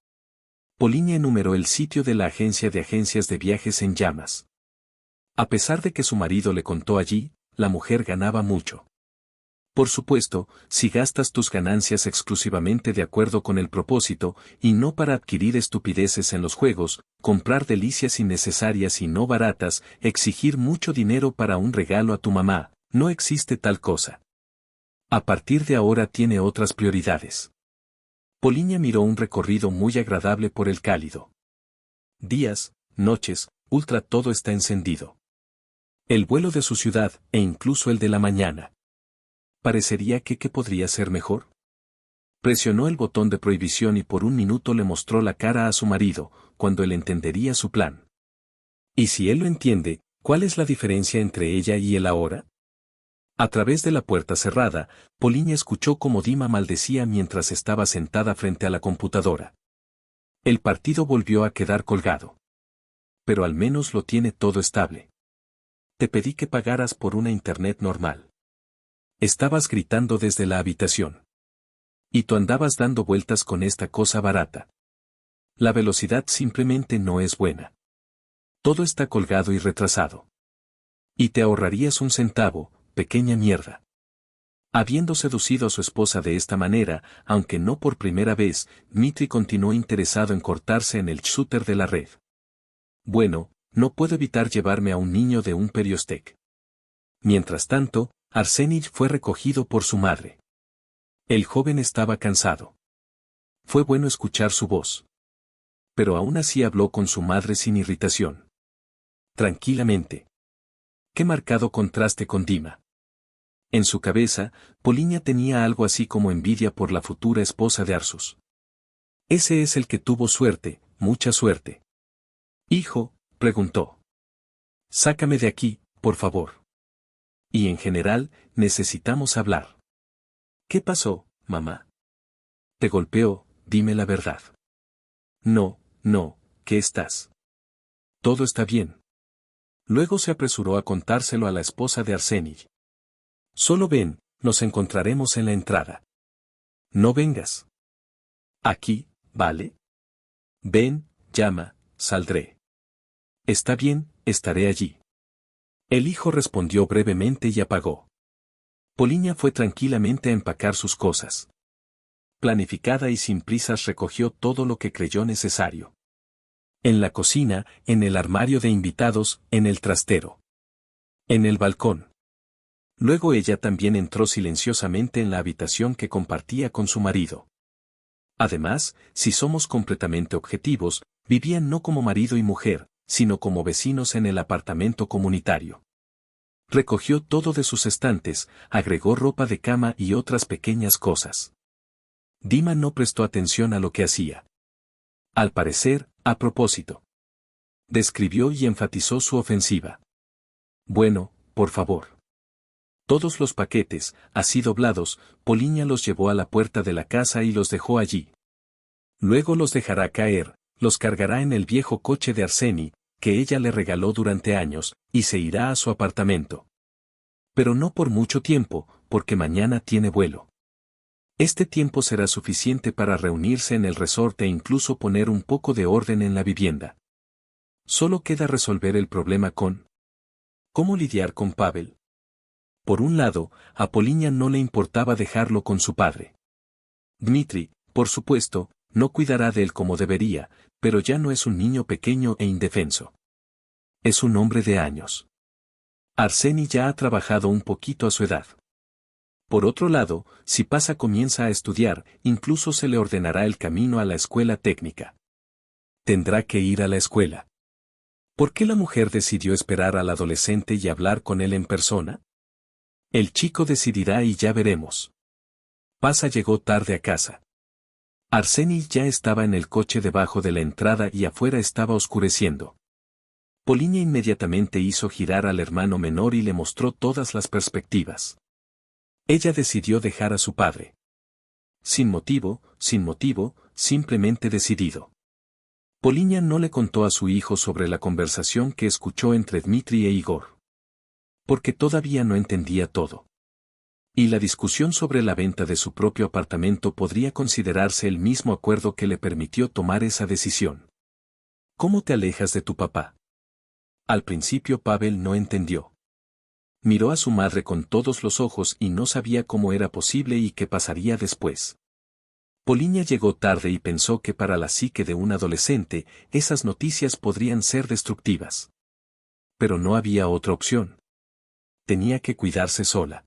Poliña enumeró el sitio de la agencia de agencias de viajes en llamas. A pesar de que su marido le contó allí, la mujer ganaba mucho. Por supuesto, si gastas tus ganancias exclusivamente de acuerdo con el propósito, y no para adquirir estupideces en los juegos, comprar delicias innecesarias y no baratas, exigir mucho dinero para un regalo a tu mamá, no existe tal cosa. A partir de ahora tiene otras prioridades. Poliña miró un recorrido muy agradable por el cálido. Días, noches, ultra todo está encendido. El vuelo de su ciudad, e incluso el de la mañana. Parecería que ¿qué podría ser mejor? Presionó el botón de prohibición y por un minuto le mostró la cara a su marido, cuando él entendería su plan. Y si él lo entiende, ¿cuál es la diferencia entre ella y él ahora? A través de la puerta cerrada, Poliña escuchó cómo Dima maldecía mientras estaba sentada frente a la computadora. El partido volvió a quedar colgado. Pero al menos lo tiene todo estable. Te pedí que pagaras por una internet normal. Estabas gritando desde la habitación. Y tú andabas dando vueltas con esta cosa barata. La velocidad simplemente no es buena. Todo está colgado y retrasado. Y te ahorrarías un centavo, pequeña mierda. Habiendo seducido a su esposa de esta manera, aunque no por primera vez, Dmitri continuó interesado en cortarse en el shooter de la red. Bueno, no puedo evitar llevarme a un niño de un periostec. Mientras tanto, Arsenij fue recogido por su madre. El joven estaba cansado. Fue bueno escuchar su voz. Pero aún así habló con su madre sin irritación. Tranquilamente. Qué marcado contraste con Dima. En su cabeza, Poliña tenía algo así como envidia por la futura esposa de Arsus. Ese es el que tuvo suerte, mucha suerte. Hijo, preguntó. Sácame de aquí, por favor. Y en general, necesitamos hablar. ¿Qué pasó, mamá? Te golpeó, dime la verdad. No, no, ¿qué estás? Todo está bien. Luego se apresuró a contárselo a la esposa de Arsenij. Solo ven, nos encontraremos en la entrada. No vengas. Aquí, ¿vale? Ven, llama, saldré. Está bien, estaré allí. El hijo respondió brevemente y apagó. Poliña fue tranquilamente a empacar sus cosas. Planificada y sin prisas recogió todo lo que creyó necesario. En la cocina, en el armario de invitados, en el trastero. En el balcón. Luego ella también entró silenciosamente en la habitación que compartía con su marido. Además, si somos completamente objetivos, vivían no como marido y mujer, sino como vecinos en el apartamento comunitario. Recogió todo de sus estantes, agregó ropa de cama y otras pequeñas cosas. Dima no prestó atención a lo que hacía. Al parecer, a propósito. Describió y enfatizó su ofensiva. Bueno, por favor. Todos los paquetes, así doblados, Poliña los llevó a la puerta de la casa y los dejó allí. Luego los dejará caer, los cargará en el viejo coche de Arseni, que ella le regaló durante años, y se irá a su apartamento. Pero no por mucho tiempo, porque mañana tiene vuelo. Este tiempo será suficiente para reunirse en el resort e incluso poner un poco de orden en la vivienda. Solo queda resolver el problema con... ¿Cómo lidiar con Pavel? Por un lado, a Poliña no le importaba dejarlo con su padre. Dmitri, por supuesto, no cuidará de él como debería, pero ya no es un niño pequeño e indefenso. Es un hombre de años. Arseni ya ha trabajado un poquito a su edad. Por otro lado, si Pasa comienza a estudiar, incluso se le ordenará el camino a la escuela técnica. Tendrá que ir a la escuela. ¿Por qué la mujer decidió esperar al adolescente y hablar con él en persona? El chico decidirá y ya veremos. Pasa llegó tarde a casa. Arseni ya estaba en el coche debajo de la entrada y afuera estaba oscureciendo. Poliña inmediatamente hizo girar al hermano menor y le mostró todas las perspectivas. Ella decidió dejar a su padre. Sin motivo, simplemente decidido. Poliña no le contó a su hijo sobre la conversación que escuchó entre Dmitri e Igor. Porque todavía no entendía todo. Y la discusión sobre la venta de su propio apartamento podría considerarse el mismo acuerdo que le permitió tomar esa decisión. ¿Cómo te alejas de tu papá? Al principio Pavel no entendió. Miró a su madre con todos los ojos y no sabía cómo era posible y qué pasaría después. Poliña llegó tarde y pensó que para la psique de un adolescente, esas noticias podrían ser destructivas. Pero no había otra opción. Tenía que cuidarse sola.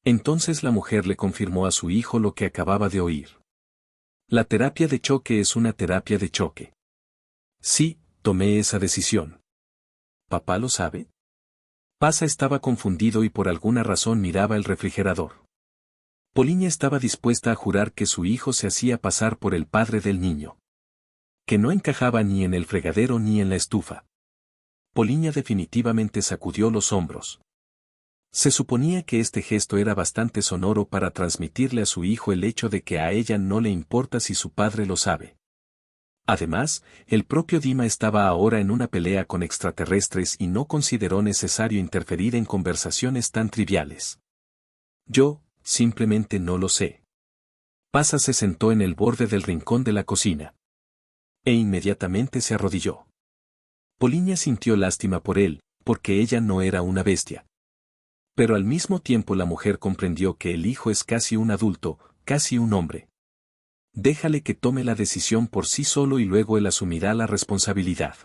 Entonces la mujer le confirmó a su hijo lo que acababa de oír. La terapia de choque es una terapia de choque. Sí, tomé esa decisión. ¿Papá lo sabe? Pasa estaba confundido y por alguna razón miraba el refrigerador. Poliña estaba dispuesta a jurar que su hijo se hacía pasar por el padre del niño. Que no encajaba ni en el fregadero ni en la estufa. Poliña definitivamente sacudió los hombros. Se suponía que este gesto era bastante sonoro para transmitirle a su hijo el hecho de que a ella no le importa si su padre lo sabe. Además, el propio Dima estaba ahora en una pelea con extraterrestres y no consideró necesario interferir en conversaciones tan triviales. Yo, simplemente no lo sé. Pasa se sentó en el borde del rincón de la cocina. E inmediatamente se arrodilló. Poliña sintió lástima por él, porque ella no era una bestia. Pero al mismo tiempo la mujer comprendió que el hijo es casi un adulto, casi un hombre. Déjale que tome la decisión por sí solo y luego él asumirá la responsabilidad.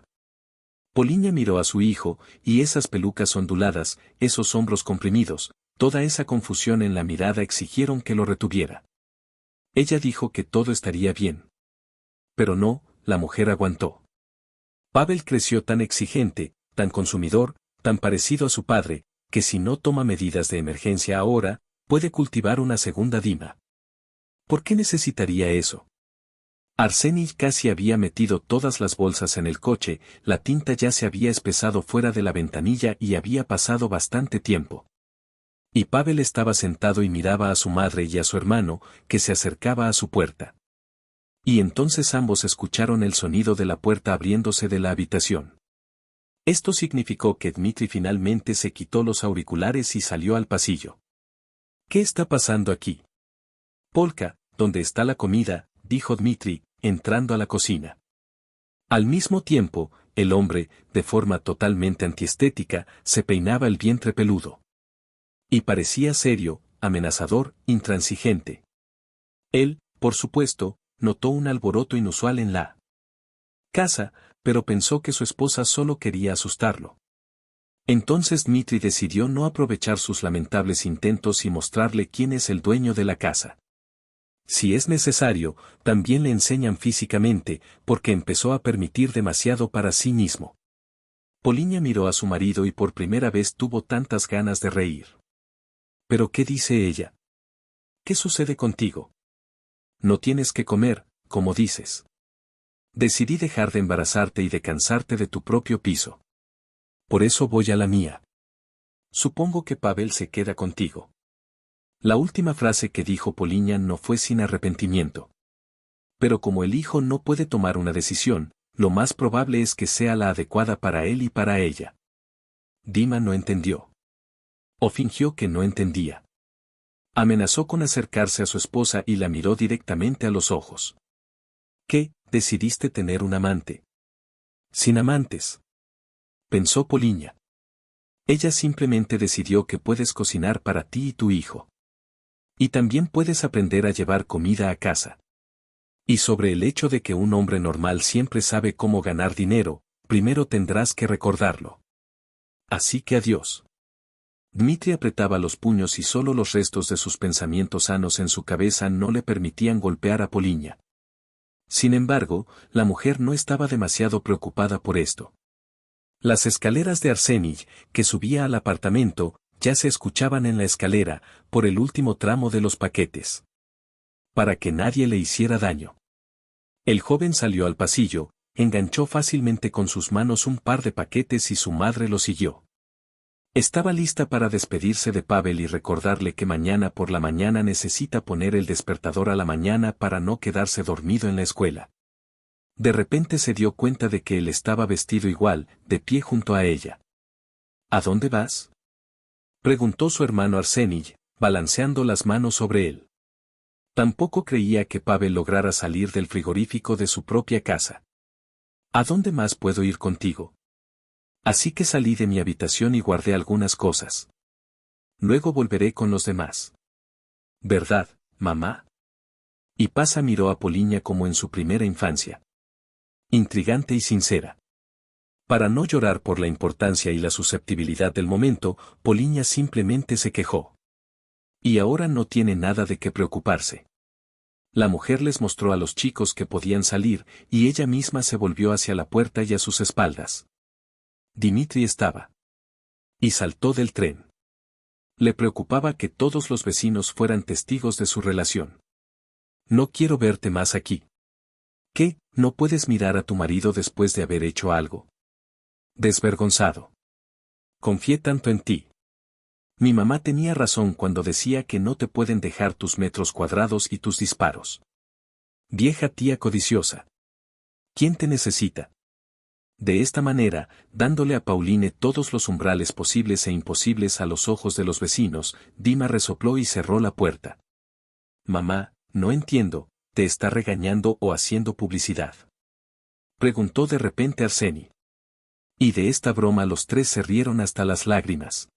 Poliña miró a su hijo, y esas pelucas onduladas, esos hombros comprimidos, toda esa confusión en la mirada exigieron que lo retuviera. Ella dijo que todo estaría bien. Pero no, la mujer aguantó. Pavel creció tan exigente, tan consumidor, tan parecido a su padre, que si no toma medidas de emergencia ahora, puede cultivar una segunda Dima. ¿Por qué necesitaría eso? Arsenij casi había metido todas las bolsas en el coche, la tinta ya se había espesado fuera de la ventanilla y había pasado bastante tiempo. Y Pavel estaba sentado y miraba a su madre y a su hermano, que se acercaba a su puerta. Y entonces ambos escucharon el sonido de la puerta abriéndose de la habitación. Esto significó que Dmitri finalmente se quitó los auriculares y salió al pasillo. ¿Qué está pasando aquí? Polka, ¿dónde está la comida?, dijo Dmitri, entrando a la cocina. Al mismo tiempo, el hombre, de forma totalmente antiestética, se peinaba el vientre peludo. Y parecía serio, amenazador, intransigente. Él, por supuesto, notó un alboroto inusual en la casa, pero pensó que su esposa solo quería asustarlo. Entonces Dmitri decidió no aprovechar sus lamentables intentos y mostrarle quién es el dueño de la casa. Si es necesario, también le enseñan físicamente, porque empezó a permitir demasiado para sí mismo. Poliña miró a su marido y por primera vez tuvo tantas ganas de reír. ¿Pero qué dice ella? ¿Qué sucede contigo? No tienes que comer, como dices. Decidí dejar de embarazarte y de cansarte de tu propio piso. Por eso voy a la mía. Supongo que Pavel se queda contigo. La última frase que dijo Poliña no fue sin arrepentimiento. Pero como el hijo no puede tomar una decisión, lo más probable es que sea la adecuada para él y para ella. Dima no entendió. O fingió que no entendía. Amenazó con acercarse a su esposa y la miró directamente a los ojos. ¿Qué, decidiste tener un amante? Sin amantes. Pensó Poliña. Ella simplemente decidió que puedes cocinar para ti y tu hijo. Y también puedes aprender a llevar comida a casa. Y sobre el hecho de que un hombre normal siempre sabe cómo ganar dinero, primero tendrás que recordarlo. Así que adiós. Dmitri apretaba los puños y solo los restos de sus pensamientos sanos en su cabeza no le permitían golpear a Poliña. Sin embargo, la mujer no estaba demasiado preocupada por esto. Las escaleras de Arsenij, que subía al apartamento, ya se escuchaban en la escalera, por el último tramo de los paquetes. Para que nadie le hiciera daño. El joven salió al pasillo, enganchó fácilmente con sus manos un par de paquetes y su madre lo siguió. Estaba lista para despedirse de Pavel y recordarle que mañana por la mañana necesita poner el despertador a la mañana para no quedarse dormido en la escuela. De repente se dio cuenta de que él estaba vestido igual, de pie junto a ella. ¿A dónde vas?, preguntó su hermano Arsenij, balanceando las manos sobre él. Tampoco creía que Pavel lograra salir del frigorífico de su propia casa. ¿A dónde más puedo ir contigo? Así que salí de mi habitación y guardé algunas cosas. Luego volveré con los demás. ¿Verdad, mamá? Y Pasa miró a Poliña como en su primera infancia. Intrigante y sincera. Para no llorar por la importancia y la susceptibilidad del momento, Poliña simplemente se quejó. Y ahora no tiene nada de qué preocuparse. La mujer les mostró a los chicos que podían salir, y ella misma se volvió hacia la puerta y a sus espaldas. Dimitri estaba. Y saltó del tren. Le preocupaba que todos los vecinos fueran testigos de su relación. No quiero verte más aquí. ¿Qué? ¿No puedes mirar a tu marido después de haber hecho algo? Desvergonzado. Confié tanto en ti. Mi mamá tenía razón cuando decía que no te pueden dejar tus metros cuadrados y tus disparos. Vieja tía codiciosa. ¿Quién te necesita? De esta manera, dándole a Pauline todos los umbrales posibles e imposibles a los ojos de los vecinos, Dima resopló y cerró la puerta. Mamá, no entiendo, ¿te está regañando o haciendo publicidad? Preguntó de repente Arseni. Y de esta broma los tres se rieron hasta las lágrimas.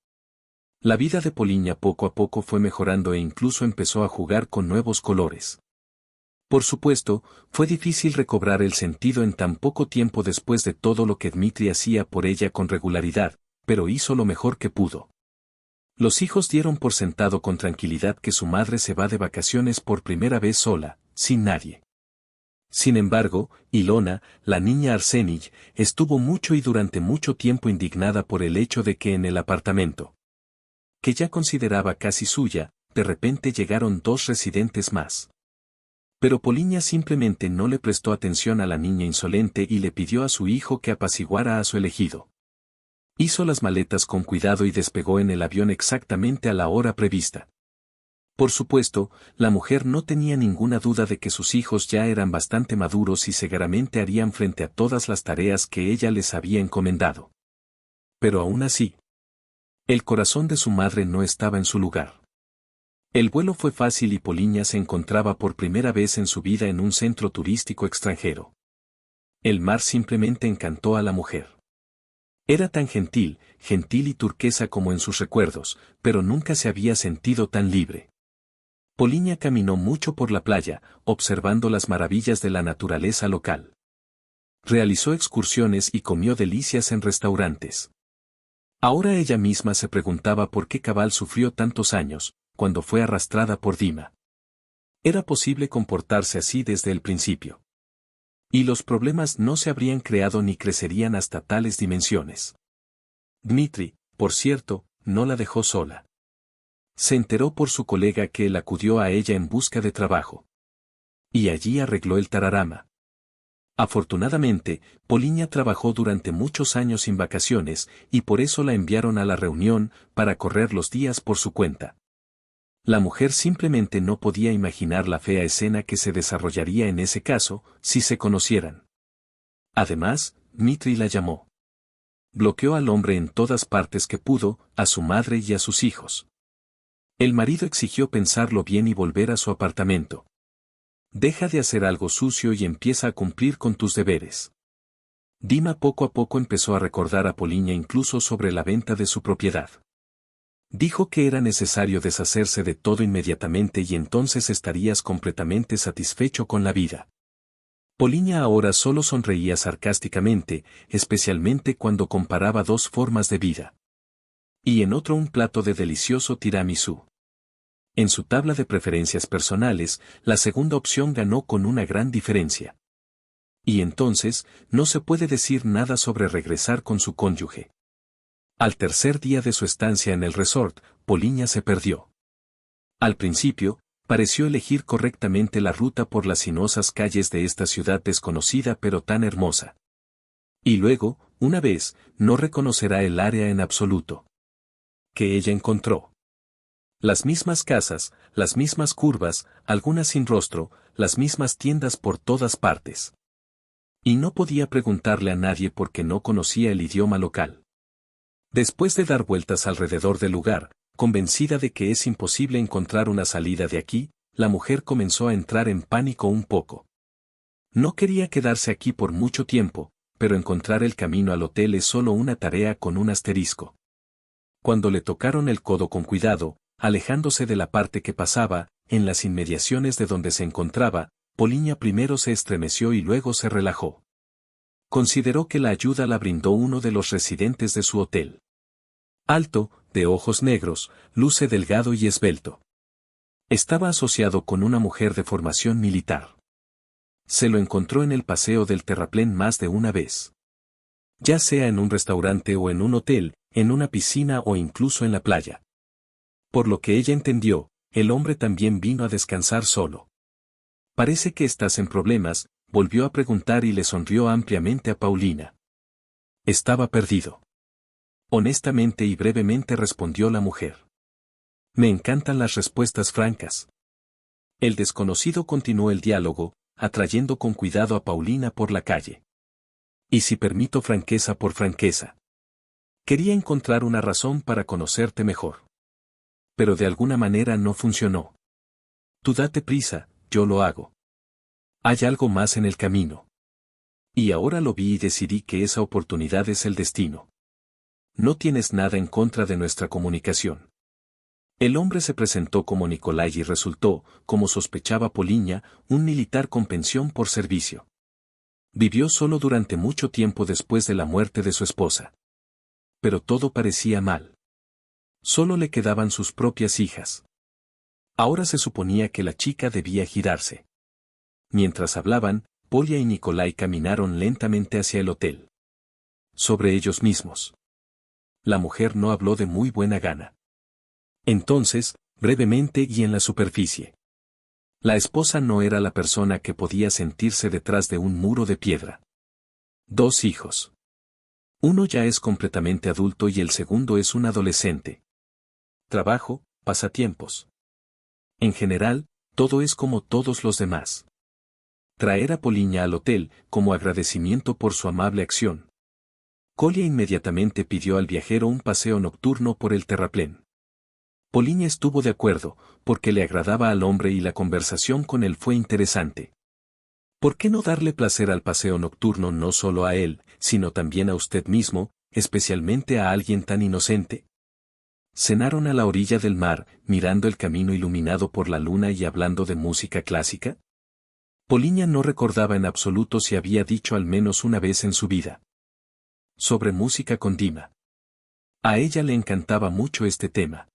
La vida de Poliña poco a poco fue mejorando e incluso empezó a jugar con nuevos colores. Por supuesto, fue difícil recobrar el sentido en tan poco tiempo después de todo lo que Dmitri hacía por ella con regularidad, pero hizo lo mejor que pudo. Los hijos dieron por sentado con tranquilidad que su madre se va de vacaciones por primera vez sola, sin nadie. Sin embargo, Ilona, la niña Arsenij, estuvo mucho y durante mucho tiempo indignada por el hecho de que en el apartamento, que ya consideraba casi suya, de repente llegaron dos residentes más. Pero Poliña simplemente no le prestó atención a la niña insolente y le pidió a su hijo que apaciguara a su elegido. Hizo las maletas con cuidado y despegó en el avión exactamente a la hora prevista. Por supuesto, la mujer no tenía ninguna duda de que sus hijos ya eran bastante maduros y seguramente harían frente a todas las tareas que ella les había encomendado. Pero aún así, el corazón de su madre no estaba en su lugar. El vuelo fue fácil y Poliña se encontraba por primera vez en su vida en un centro turístico extranjero. El mar simplemente encantó a la mujer. Era tan gentil y turquesa como en sus recuerdos, pero nunca se había sentido tan libre. Poliña caminó mucho por la playa, observando las maravillas de la naturaleza local. Realizó excursiones y comió delicias en restaurantes. Ahora ella misma se preguntaba por qué Cabal sufrió tantos años, cuando fue arrastrada por Dima. Era posible comportarse así desde el principio. Y los problemas no se habrían creado ni crecerían hasta tales dimensiones. Dmitri, por cierto, no la dejó sola. Se enteró por su colega que él acudió a ella en busca de trabajo. Y allí arregló el tararama. Afortunadamente, Poliña trabajó durante muchos años sin vacaciones, y por eso la enviaron a la reunión, para correr los días por su cuenta. La mujer simplemente no podía imaginar la fea escena que se desarrollaría en ese caso, si se conocieran. Además, Dmitri la llamó. Bloqueó al hombre en todas partes que pudo, a su madre y a sus hijos. El marido exigió pensarlo bien y volver a su apartamento. Deja de hacer algo sucio y empieza a cumplir con tus deberes. Dima poco a poco empezó a recordar a Poliña incluso sobre la venta de su propiedad. Dijo que era necesario deshacerse de todo inmediatamente y entonces estarías completamente satisfecho con la vida. Poliña ahora solo sonreía sarcásticamente, especialmente cuando comparaba dos formas de vida. Y en otro un plato de delicioso tiramisú. En su tabla de preferencias personales, la segunda opción ganó con una gran diferencia. Y entonces, no se puede decir nada sobre regresar con su cónyuge. Al tercer día de su estancia en el resort, Poliña se perdió. Al principio, pareció elegir correctamente la ruta por las sinuosas calles de esta ciudad desconocida pero tan hermosa. Y luego, una vez, no reconocerá el área en absoluto. Que ella encontró. Las mismas casas, las mismas curvas, algunas sin rostro, las mismas tiendas por todas partes. Y no podía preguntarle a nadie porque no conocía el idioma local. Después de dar vueltas alrededor del lugar, convencida de que es imposible encontrar una salida de aquí, la mujer comenzó a entrar en pánico un poco. No quería quedarse aquí por mucho tiempo, pero encontrar el camino al hotel es solo una tarea con un asterisco. Cuando le tocaron el codo con cuidado, alejándose de la parte que pasaba, en las inmediaciones de donde se encontraba, Poliña primero se estremeció y luego se relajó. Consideró que la ayuda la brindó uno de los residentes de su hotel. Alto, de ojos negros, luce delgado y esbelto. Estaba asociado con una mujer de formación militar. Se lo encontró en el paseo del terraplén más de una vez. Ya sea en un restaurante o en un hotel, en una piscina o incluso en la playa. Por lo que ella entendió, el hombre también vino a descansar solo. Parece que estás en problemas, volvió a preguntar y le sonrió ampliamente a Paulina. Estaba perdido. Honestamente y brevemente respondió la mujer. Me encantan las respuestas francas. El desconocido continuó el diálogo, atrayendo con cuidado a Paulina por la calle. ¿Y si permito franqueza por franqueza? Quería encontrar una razón para conocerte mejor. Pero de alguna manera no funcionó. Tú date prisa, yo lo hago. Hay algo más en el camino. Y ahora lo vi y decidí que esa oportunidad es el destino. No tienes nada en contra de nuestra comunicación. El hombre se presentó como Nicolai y resultó, como sospechaba Poliña, un militar con pensión por servicio. Vivió solo durante mucho tiempo después de la muerte de su esposa. Pero todo parecía mal. Solo le quedaban sus propias hijas. Ahora se suponía que la chica debía girarse. Mientras hablaban, Polia y Nicolai caminaron lentamente hacia el hotel. Sobre ellos mismos. La mujer no habló de muy buena gana. Entonces, brevemente y en la superficie. La esposa no era la persona que podía sentirse detrás de un muro de piedra. 2 hijos. Uno ya es completamente adulto y el segundo es un adolescente. Trabajo, pasatiempos. En general, todo es como todos los demás. Traer a Poliña al hotel, como agradecimiento por su amable acción. Colia inmediatamente pidió al viajero un paseo nocturno por el terraplén. Poliña estuvo de acuerdo, porque le agradaba al hombre y la conversación con él fue interesante. ¿Por qué no darle placer al paseo nocturno no solo a él, sino también a usted mismo, especialmente a alguien tan inocente? ¿Cenaron a la orilla del mar, mirando el camino iluminado por la luna y hablando de música clásica? Poliña no recordaba en absoluto si había dicho al menos una vez en su vida. Sobre música con Dima. A ella le encantaba mucho este tema.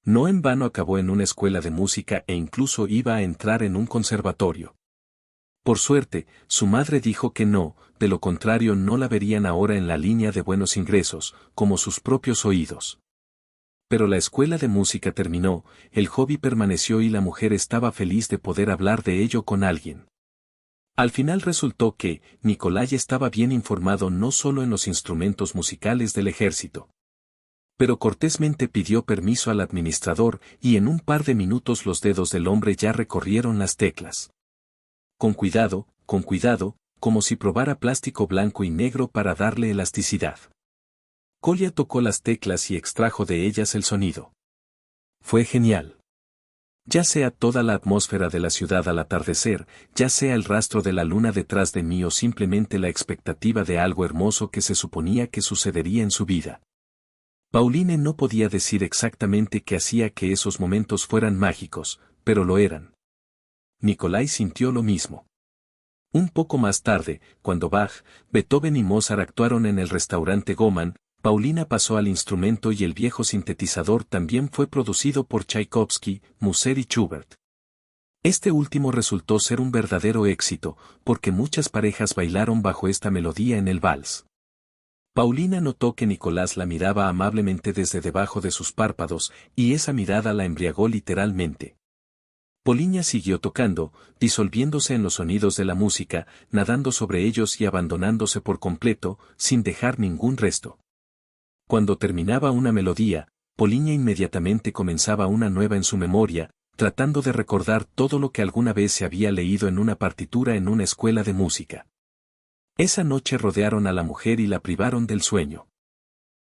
No en vano acabó en una escuela de música e incluso iba a entrar en un conservatorio. Por suerte, su madre dijo que no, de lo contrario no la verían ahora en la línea de buenos ingresos, como sus propios oídos. Pero la escuela de música terminó, el hobby permaneció y la mujer estaba feliz de poder hablar de ello con alguien. Al final resultó que, Nicolai estaba bien informado no solo en los instrumentos musicales del ejército. Pero cortésmente pidió permiso al administrador y en un par de minutos los dedos del hombre ya recorrieron las teclas. Con cuidado, como si probara plástico blanco y negro para darle elasticidad. Colia tocó las teclas y extrajo de ellas el sonido. Fue genial. Ya sea toda la atmósfera de la ciudad al atardecer, ya sea el rastro de la luna detrás de mí o simplemente la expectativa de algo hermoso que se suponía que sucedería en su vida. Pauline no podía decir exactamente qué hacía que esos momentos fueran mágicos, pero lo eran. Nicolai sintió lo mismo. Un poco más tarde, cuando Bach, Beethoven y Mozart actuaron en el restaurante Goman, Paulina pasó al instrumento y el viejo sintetizador también fue producido por Tchaikovsky, Musser y Schubert. Este último resultó ser un verdadero éxito, porque muchas parejas bailaron bajo esta melodía en el vals. Paulina notó que Nicolás la miraba amablemente desde debajo de sus párpados, y esa mirada la embriagó literalmente. Poliña siguió tocando, disolviéndose en los sonidos de la música, nadando sobre ellos y abandonándose por completo, sin dejar ningún resto. Cuando terminaba una melodía, Poliña inmediatamente comenzaba una nueva en su memoria, tratando de recordar todo lo que alguna vez se había leído en una partitura en una escuela de música. Esa noche rodearon a la mujer y la privaron del sueño.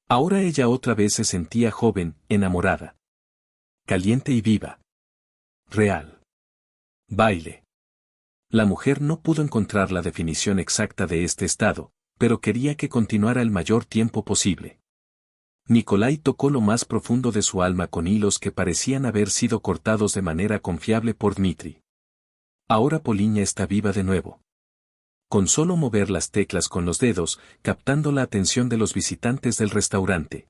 Ahora ella otra vez se sentía joven, enamorada. Caliente y viva. Real. Baile. La mujer no pudo encontrar la definición exacta de este estado, pero quería que continuara el mayor tiempo posible. Nikolai tocó lo más profundo de su alma con hilos que parecían haber sido cortados de manera confiable por Dmitri. Ahora Poliña está viva de nuevo. Con solo mover las teclas con los dedos, captando la atención de los visitantes del restaurante.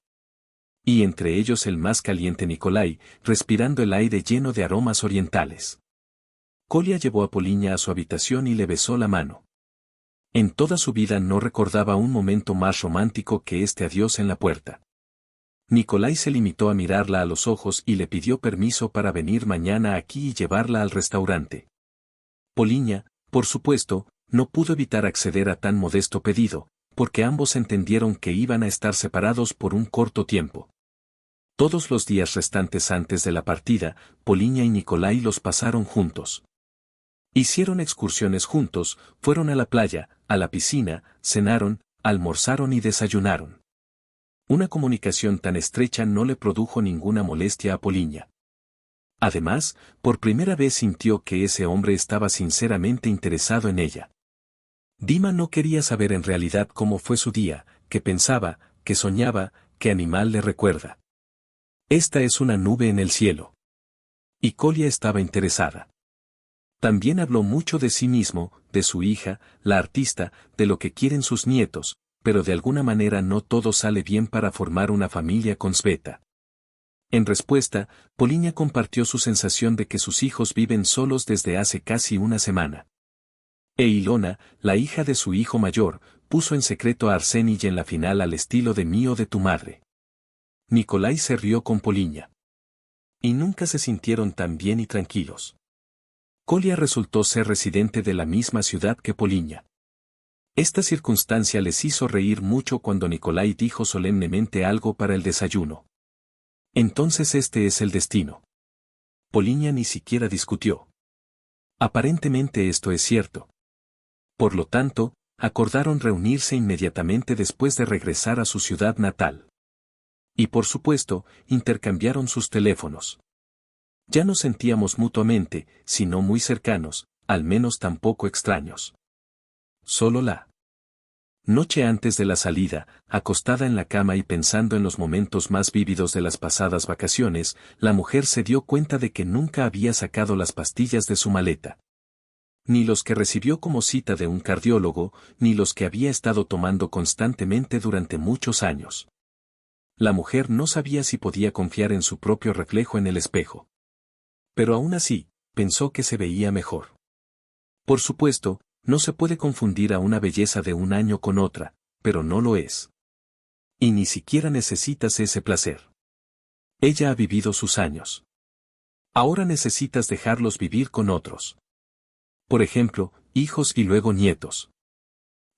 Y entre ellos el más caliente Nikolai, respirando el aire lleno de aromas orientales. Kolya llevó a Poliña a su habitación y le besó la mano. En toda su vida no recordaba un momento más romántico que este adiós en la puerta. Nikolai se limitó a mirarla a los ojos y le pidió permiso para venir mañana aquí y llevarla al restaurante. Poliña, por supuesto, no pudo evitar acceder a tan modesto pedido, porque ambos entendieron que iban a estar separados por un corto tiempo. Todos los días restantes antes de la partida, Poliña y Nikolai los pasaron juntos. Hicieron excursiones juntos, fueron a la playa, a la piscina, cenaron, almorzaron y desayunaron. Una comunicación tan estrecha no le produjo ninguna molestia a Poliña. Además, por primera vez sintió que ese hombre estaba sinceramente interesado en ella. Dima no quería saber en realidad cómo fue su día, qué pensaba, qué soñaba, qué animal le recuerda. Esta es una nube en el cielo. Y Kolya estaba interesada. También habló mucho de sí mismo, de su hija, la artista, de lo que quieren sus nietos, pero de alguna manera no todo sale bien para formar una familia con Sveta. En respuesta, Poliña compartió su sensación de que sus hijos viven solos desde hace casi una semana. E Ilona, la hija de su hijo mayor, puso en secreto a Arsenij en la final al estilo de mío de tu madre. Nikolai se rió con Poliña. Y nunca se sintieron tan bien y tranquilos. Kolya resultó ser residente de la misma ciudad que Poliña. Esta circunstancia les hizo reír mucho cuando Nikolai dijo solemnemente algo para el desayuno. Entonces este es el destino. Poliña ni siquiera discutió. Aparentemente esto es cierto. Por lo tanto, acordaron reunirse inmediatamente después de regresar a su ciudad natal. Y por supuesto, intercambiaron sus teléfonos. Ya nos sentíamos mutuamente, si no muy cercanos, al menos tampoco extraños. Solo la noche antes de la salida, acostada en la cama y pensando en los momentos más vívidos de las pasadas vacaciones, la mujer se dio cuenta de que nunca había sacado las pastillas de su maleta. Ni los que recibió como cita de un cardiólogo, ni los que había estado tomando constantemente durante muchos años. La mujer no sabía si podía confiar en su propio reflejo en el espejo. Pero aún así, pensó que se veía mejor. Por supuesto, no se puede confundir a una belleza de un año con otra, pero no lo es. Y ni siquiera necesitas ese placer. Ella ha vivido sus años. Ahora necesitas dejarlos vivir con otros. Por ejemplo, hijos y luego nietos.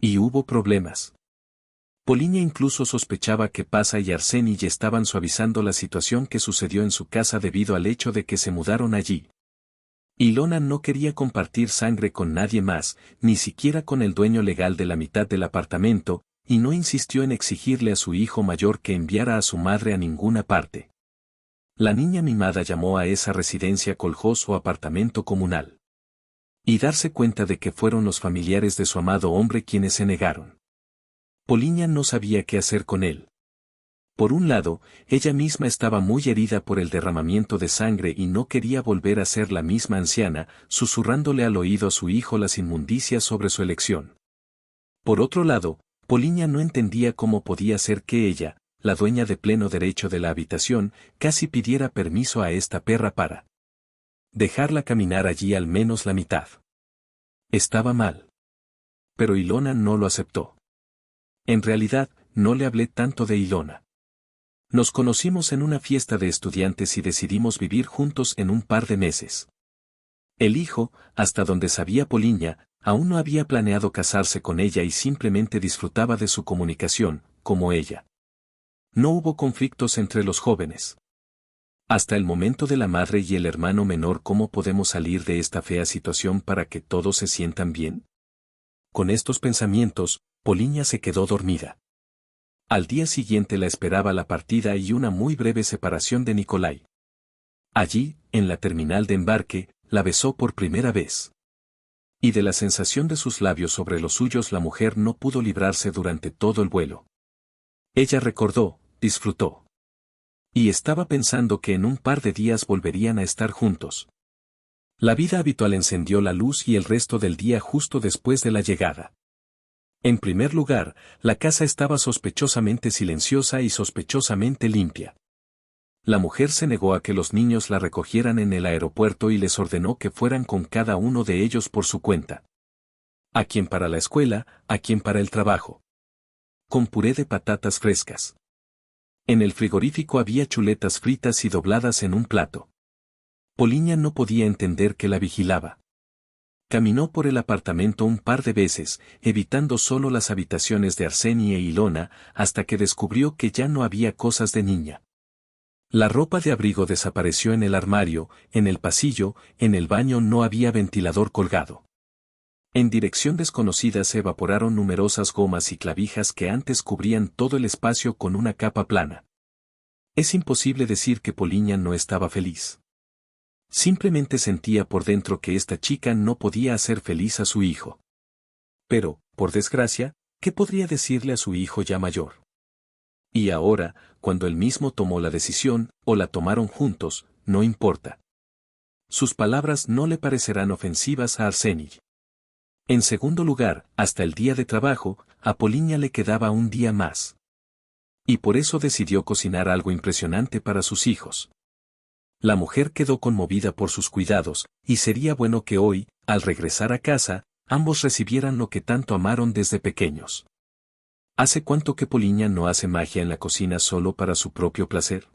Y hubo problemas. Poliña incluso sospechaba que Pasa y Arsenij estaban suavizando la situación que sucedió en su casa debido al hecho de que se mudaron allí. Ilona no quería compartir sangre con nadie más, ni siquiera con el dueño legal de la mitad del apartamento, y no insistió en exigirle a su hijo mayor que enviara a su madre a ninguna parte. La niña mimada llamó a esa residencia koljós o apartamento comunal. Y darse cuenta de que fueron los familiares de su amado hombre quienes se negaron. Poliña no sabía qué hacer con él. Por un lado, ella misma estaba muy herida por el derramamiento de sangre y no quería volver a ser la misma anciana, susurrándole al oído a su hijo las inmundicias sobre su elección. Por otro lado, Poliña no entendía cómo podía ser que ella, la dueña de pleno derecho de la habitación, casi pidiera permiso a esta perra para dejarla caminar allí al menos la mitad. Estaba mal. Pero Ilona no lo aceptó. En realidad, no le hablé tanto de Ilona. Nos conocimos en una fiesta de estudiantes y decidimos vivir juntos en un par de meses. El hijo, hasta donde sabía Poliña, aún no había planeado casarse con ella y simplemente disfrutaba de su comunicación, como ella. No hubo conflictos entre los jóvenes. Hasta el momento de la madre y el hermano menor, ¿cómo podemos salir de esta fea situación para que todos se sientan bien? Con estos pensamientos, Poliña se quedó dormida. Al día siguiente la esperaba la partida y una muy breve separación de Nikolai. Allí, en la terminal de embarque, la besó por primera vez. Y de la sensación de sus labios sobre los suyos la mujer no pudo librarse durante todo el vuelo. Ella recordó, disfrutó. Y estaba pensando que en un par de días volverían a estar juntos. La vida habitual encendió la luz y el resto del día justo después de la llegada. En primer lugar, la casa estaba sospechosamente silenciosa y sospechosamente limpia. La mujer se negó a que los niños la recogieran en el aeropuerto y les ordenó que fueran con cada uno de ellos por su cuenta. A quien para la escuela, a quien para el trabajo. Con puré de patatas frescas. En el frigorífico había chuletas fritas y dobladas en un plato. Poliña no podía entender que la vigilaba. Caminó por el apartamento un par de veces, evitando solo las habitaciones de Arseni e Ilona, hasta que descubrió que ya no había cosas de niña. La ropa de abrigo desapareció en el armario, en el pasillo, en el baño no había ventilador colgado. En dirección desconocida se evaporaron numerosas gomas y clavijas que antes cubrían todo el espacio con una capa plana. Es imposible decir que Poliña no estaba feliz. Simplemente sentía por dentro que esta chica no podía hacer feliz a su hijo. Pero, por desgracia, ¿qué podría decirle a su hijo ya mayor? Y ahora, cuando él mismo tomó la decisión, o la tomaron juntos, no importa. Sus palabras no le parecerán ofensivas a Arseni. En segundo lugar, hasta el día de trabajo, a Poliña le quedaba un día más. Y por eso decidió cocinar algo impresionante para sus hijos. La mujer quedó conmovida por sus cuidados, y sería bueno que hoy, al regresar a casa, ambos recibieran lo que tanto amaron desde pequeños. ¿Hace cuánto que Poliña no hace magia en la cocina solo para su propio placer?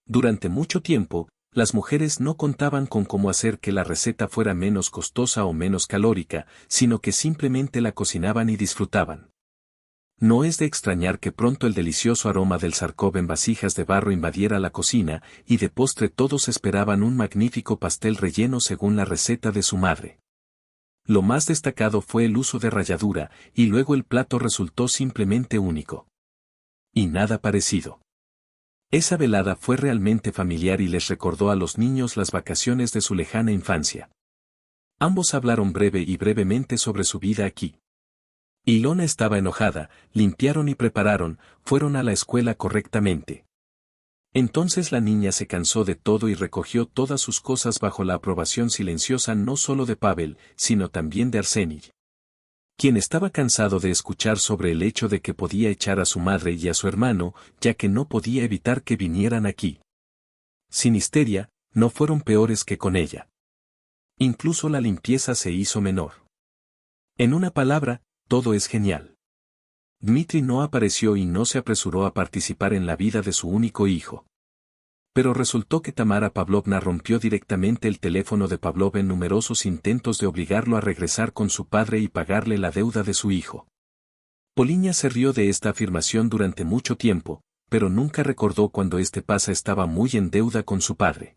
Durante mucho tiempo, las mujeres no contaban con cómo hacer que la receta fuera menos costosa o menos calórica, sino que simplemente la cocinaban y disfrutaban. No es de extrañar que pronto el delicioso aroma del sarcov en vasijas de barro invadiera la cocina, y de postre todos esperaban un magnífico pastel relleno según la receta de su madre. Lo más destacado fue el uso de ralladura, y luego el plato resultó simplemente único. Y nada parecido. Esa velada fue realmente familiar y les recordó a los niños las vacaciones de su lejana infancia. Ambos hablaron breve y brevemente sobre su vida aquí. Ilona estaba enojada, limpiaron y prepararon, fueron a la escuela correctamente. Entonces la niña se cansó de todo y recogió todas sus cosas bajo la aprobación silenciosa no solo de Pavel, sino también de Arseni, quien estaba cansado de escuchar sobre el hecho de que podía echar a su madre y a su hermano, ya que no podía evitar que vinieran aquí. Sin histeria, no fueron peores que con ella. Incluso la limpieza se hizo menor. En una palabra, todo es genial. Dmitri no apareció y no se apresuró a participar en la vida de su único hijo. Pero resultó que Tamara Pavlovna rompió directamente el teléfono de Pavlov en numerosos intentos de obligarlo a regresar con su padre y pagarle la deuda de su hijo. Poliña se rió de esta afirmación durante mucho tiempo, pero nunca recordó cuando este pasa estaba muy en deuda con su padre.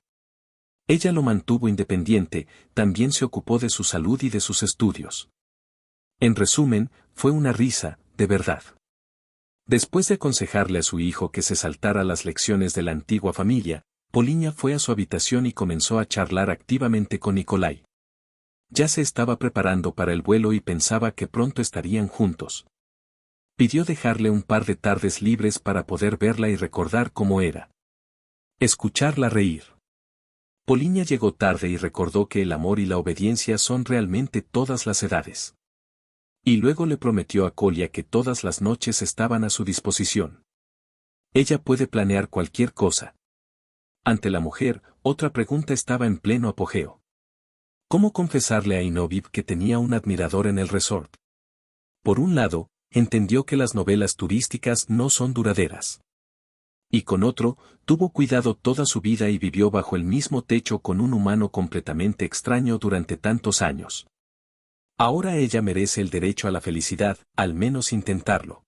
Ella lo mantuvo independiente, también se ocupó de su salud y de sus estudios. En resumen, fue una risa, de verdad. Después de aconsejarle a su hijo que se saltara las lecciones de la antigua familia, Poliña fue a su habitación y comenzó a charlar activamente con Nikolai. Ya se estaba preparando para el vuelo y pensaba que pronto estarían juntos. Pidió dejarle un par de tardes libres para poder verla y recordar cómo era. Escucharla reír. Poliña llegó tarde y recordó que el amor y la obediencia son realmente todas las edades. Y luego le prometió a Kolya que todas las noches estaban a su disposición. Ella puede planear cualquier cosa. Ante la mujer, otra pregunta estaba en pleno apogeo. ¿Cómo confesarle a Inovip que tenía un admirador en el resort? Por un lado, entendió que las novelas turísticas no son duraderas. Y con otro, tuvo cuidado toda su vida y vivió bajo el mismo techo con un humano completamente extraño durante tantos años. Ahora ella merece el derecho a la felicidad, al menos intentarlo.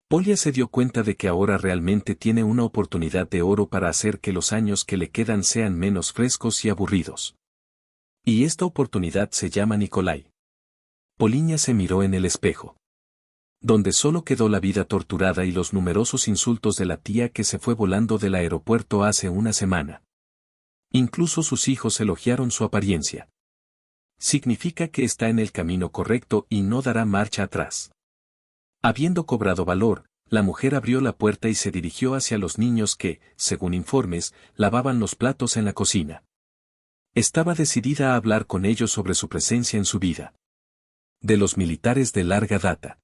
Polya se dio cuenta de que ahora realmente tiene una oportunidad de oro para hacer que los años que le quedan sean menos frescos y aburridos. Y esta oportunidad se llama Nikolai. Poliña se miró en el espejo. Donde solo quedó la vida torturada y los numerosos insultos de la tía que se fue volando del aeropuerto hace una semana. Incluso sus hijos elogiaron su apariencia. Significa que está en el camino correcto y no dará marcha atrás. Habiendo cobrado valor, la mujer abrió la puerta y se dirigió hacia los niños que, según informes, lavaban los platos en la cocina. Estaba decidida a hablar con ellos sobre su presencia en su vida. De los militares de larga data.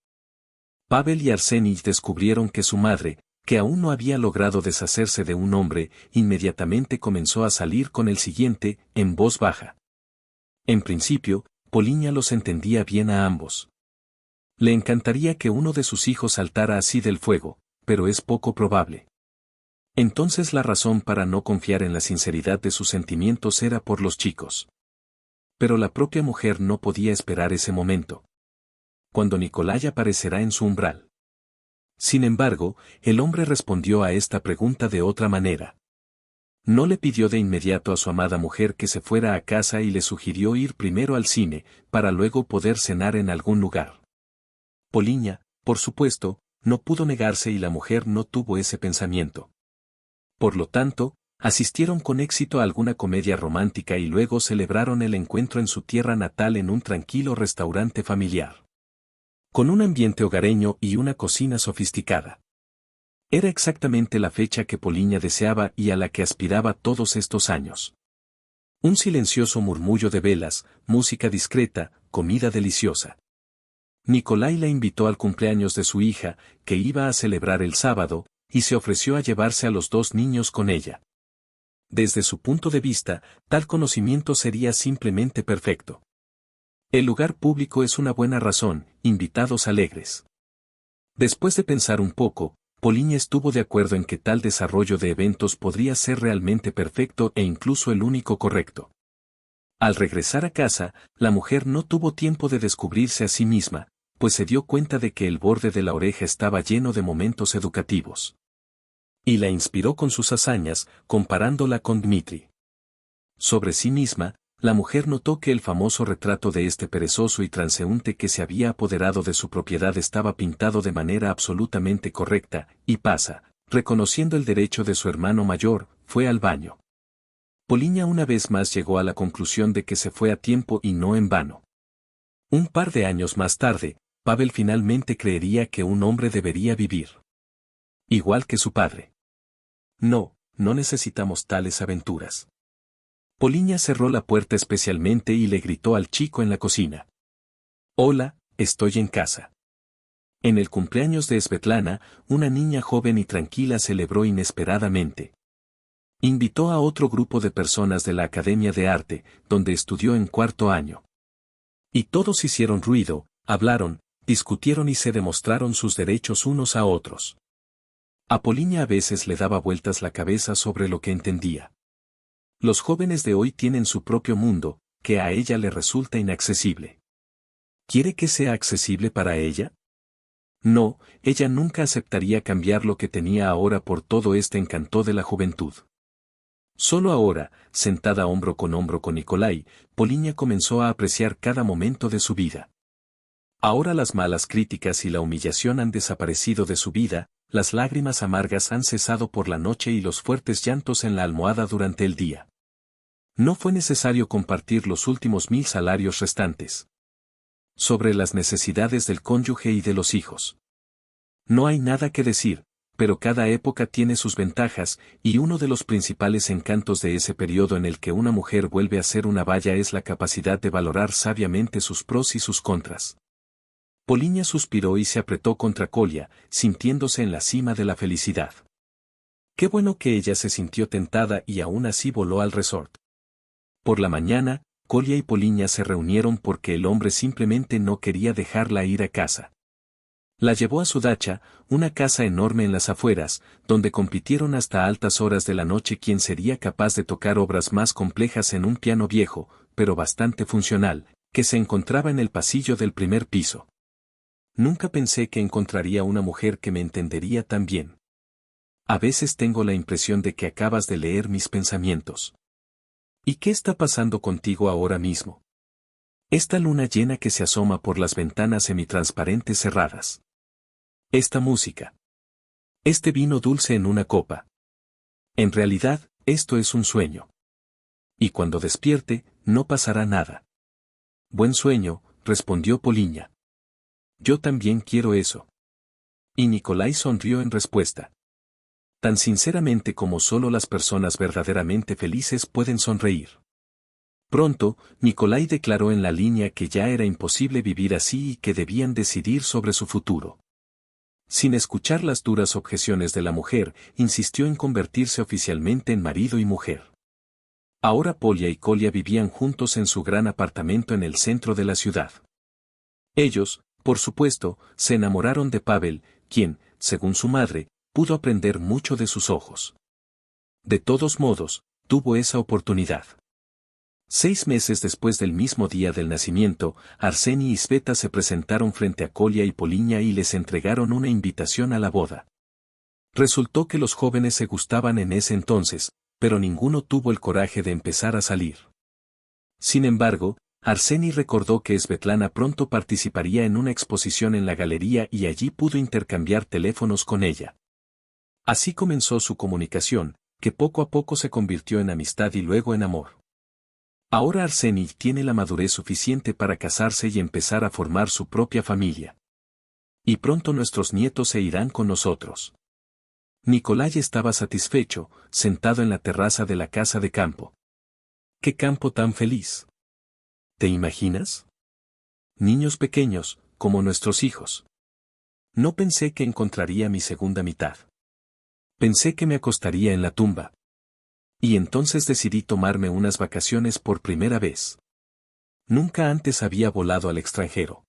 Pavel y Arsenij descubrieron que su madre, que aún no había logrado deshacerse de un hombre, inmediatamente comenzó a salir con el siguiente, en voz baja. En principio, Poliña los entendía bien a ambos. Le encantaría que uno de sus hijos saltara así del fuego, pero es poco probable. Entonces la razón para no confiar en la sinceridad de sus sentimientos era por los chicos. Pero la propia mujer no podía esperar ese momento. Cuando Nikolai aparecerá en su umbral. Sin embargo, el hombre respondió a esta pregunta de otra manera. No le pidió de inmediato a su amada mujer que se fuera a casa y le sugirió ir primero al cine, para luego poder cenar en algún lugar. Poliña, por supuesto, no pudo negarse y la mujer no tuvo ese pensamiento. Por lo tanto, asistieron con éxito a alguna comedia romántica y luego celebraron el encuentro en su tierra natal en un tranquilo restaurante familiar. Con un ambiente hogareño y una cocina sofisticada. Era exactamente la fecha que Poliña deseaba y a la que aspiraba todos estos años. Un silencioso murmullo de velas, música discreta, comida deliciosa. Nikolai la invitó al cumpleaños de su hija, que iba a celebrar el sábado, y se ofreció a llevarse a los dos niños con ella. Desde su punto de vista, tal conocimiento sería simplemente perfecto. El lugar público es una buena razón, invitados alegres. Después de pensar un poco, Poliña estuvo de acuerdo en que tal desarrollo de eventos podría ser realmente perfecto e incluso el único correcto. Al regresar a casa, la mujer no tuvo tiempo de descubrirse a sí misma, pues se dio cuenta de que el borde de la oreja estaba lleno de momentos educativos. Y la inspiró con sus hazañas, comparándola con Dmitri. Sobre sí misma, la mujer notó que el famoso retrato de este perezoso y transeúnte que se había apoderado de su propiedad estaba pintado de manera absolutamente correcta, y pasa, reconociendo el derecho de su hermano mayor, fue al baño. Poliña una vez más llegó a la conclusión de que se fue a tiempo y no en vano. Un par de años más tarde, Pavel finalmente creería que un hombre debería vivir. Igual que su padre. No, no necesitamos tales aventuras. Poliña cerró la puerta especialmente y le gritó al chico en la cocina. Hola, estoy en casa. En el cumpleaños de Svetlana, una niña joven y tranquila celebró inesperadamente. Invitó a otro grupo de personas de la Academia de Arte, donde estudió en cuarto año. Y todos hicieron ruido, hablaron, discutieron y se demostraron sus derechos unos a otros. A Poliña a veces le daba vueltas la cabeza sobre lo que entendía. Los jóvenes de hoy tienen su propio mundo, que a ella le resulta inaccesible. ¿Quiere que sea accesible para ella? No, ella nunca aceptaría cambiar lo que tenía ahora por todo este encanto de la juventud. Solo ahora, sentada hombro con Nikolai, Poliña comenzó a apreciar cada momento de su vida. Ahora las malas críticas y la humillación han desaparecido de su vida, las lágrimas amargas han cesado por la noche y los fuertes llantos en la almohada durante el día. No fue necesario compartir los últimos 1000 salarios restantes. Sobre las necesidades del cónyuge y de los hijos. No hay nada que decir, pero cada época tiene sus ventajas, y uno de los principales encantos de ese periodo en el que una mujer vuelve a ser una valla es la capacidad de valorar sabiamente sus pros y sus contras. Poliña suspiró y se apretó contra Kolya, sintiéndose en la cima de la felicidad. Qué bueno que ella se sintió tentada y aún así voló al resort. Por la mañana, Kolya y Poliña se reunieron porque el hombre simplemente no quería dejarla ir a casa. La llevó a su dacha, una casa enorme en las afueras, donde compitieron hasta altas horas de la noche quién sería capaz de tocar obras más complejas en un piano viejo, pero bastante funcional, que se encontraba en el pasillo del primer piso. Nunca pensé que encontraría una mujer que me entendería tan bien. A veces tengo la impresión de que acabas de leer mis pensamientos. ¿Y qué está pasando contigo ahora mismo? Esta luna llena que se asoma por las ventanas semitransparentes cerradas. Esta música. Este vino dulce en una copa. En realidad, esto es un sueño. Y cuando despierte, no pasará nada. Buen sueño, respondió Poliña. Yo también quiero eso. Y Nikolai sonrió en respuesta. Tan sinceramente como solo las personas verdaderamente felices pueden sonreír. Pronto, Nikolai declaró en la línea que ya era imposible vivir así y que debían decidir sobre su futuro. Sin escuchar las duras objeciones de la mujer, insistió en convertirse oficialmente en marido y mujer. Ahora Polya y Kolya vivían juntos en su gran apartamento en el centro de la ciudad. Ellos, por supuesto, se enamoraron de Pavel, quien, según su madre, pudo aprender mucho de sus ojos. De todos modos, tuvo esa oportunidad. 6 meses después del mismo día del nacimiento, Arseni y Sveta se presentaron frente a Kolya y Poliña y les entregaron una invitación a la boda. Resultó que los jóvenes se gustaban en ese entonces, pero ninguno tuvo el coraje de empezar a salir. Sin embargo, Arseni recordó que Svetlana pronto participaría en una exposición en la galería y allí pudo intercambiar teléfonos con ella. Así comenzó su comunicación, que poco a poco se convirtió en amistad y luego en amor. Ahora Arseni tiene la madurez suficiente para casarse y empezar a formar su propia familia. Y pronto nuestros nietos se irán con nosotros. Nikolai estaba satisfecho, sentado en la terraza de la casa de campo. ¡Qué campo tan feliz! ¿Te imaginas? Niños pequeños, como nuestros hijos. No pensé que encontraría mi segunda mitad. Pensé que me acostaría en la tumba. Y entonces decidí tomarme unas vacaciones por primera vez. Nunca antes había volado al extranjero.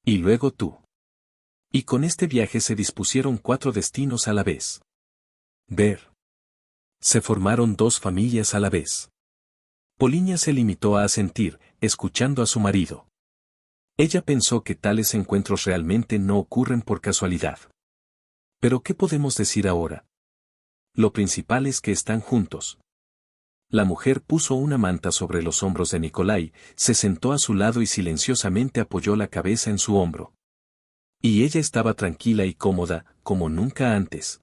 Y luego tú. Y con este viaje se dispusieron 4 destinos a la vez. Ver. Se formaron 2 familias a la vez. Poliña se limitó a asentir, escuchando a su marido. Ella pensó que tales encuentros realmente no ocurren por casualidad. Pero ¿qué podemos decir ahora? Lo principal es que están juntos. La mujer puso una manta sobre los hombros de Nikolai, se sentó a su lado y silenciosamente apoyó la cabeza en su hombro. Y ella estaba tranquila y cómoda, como nunca antes.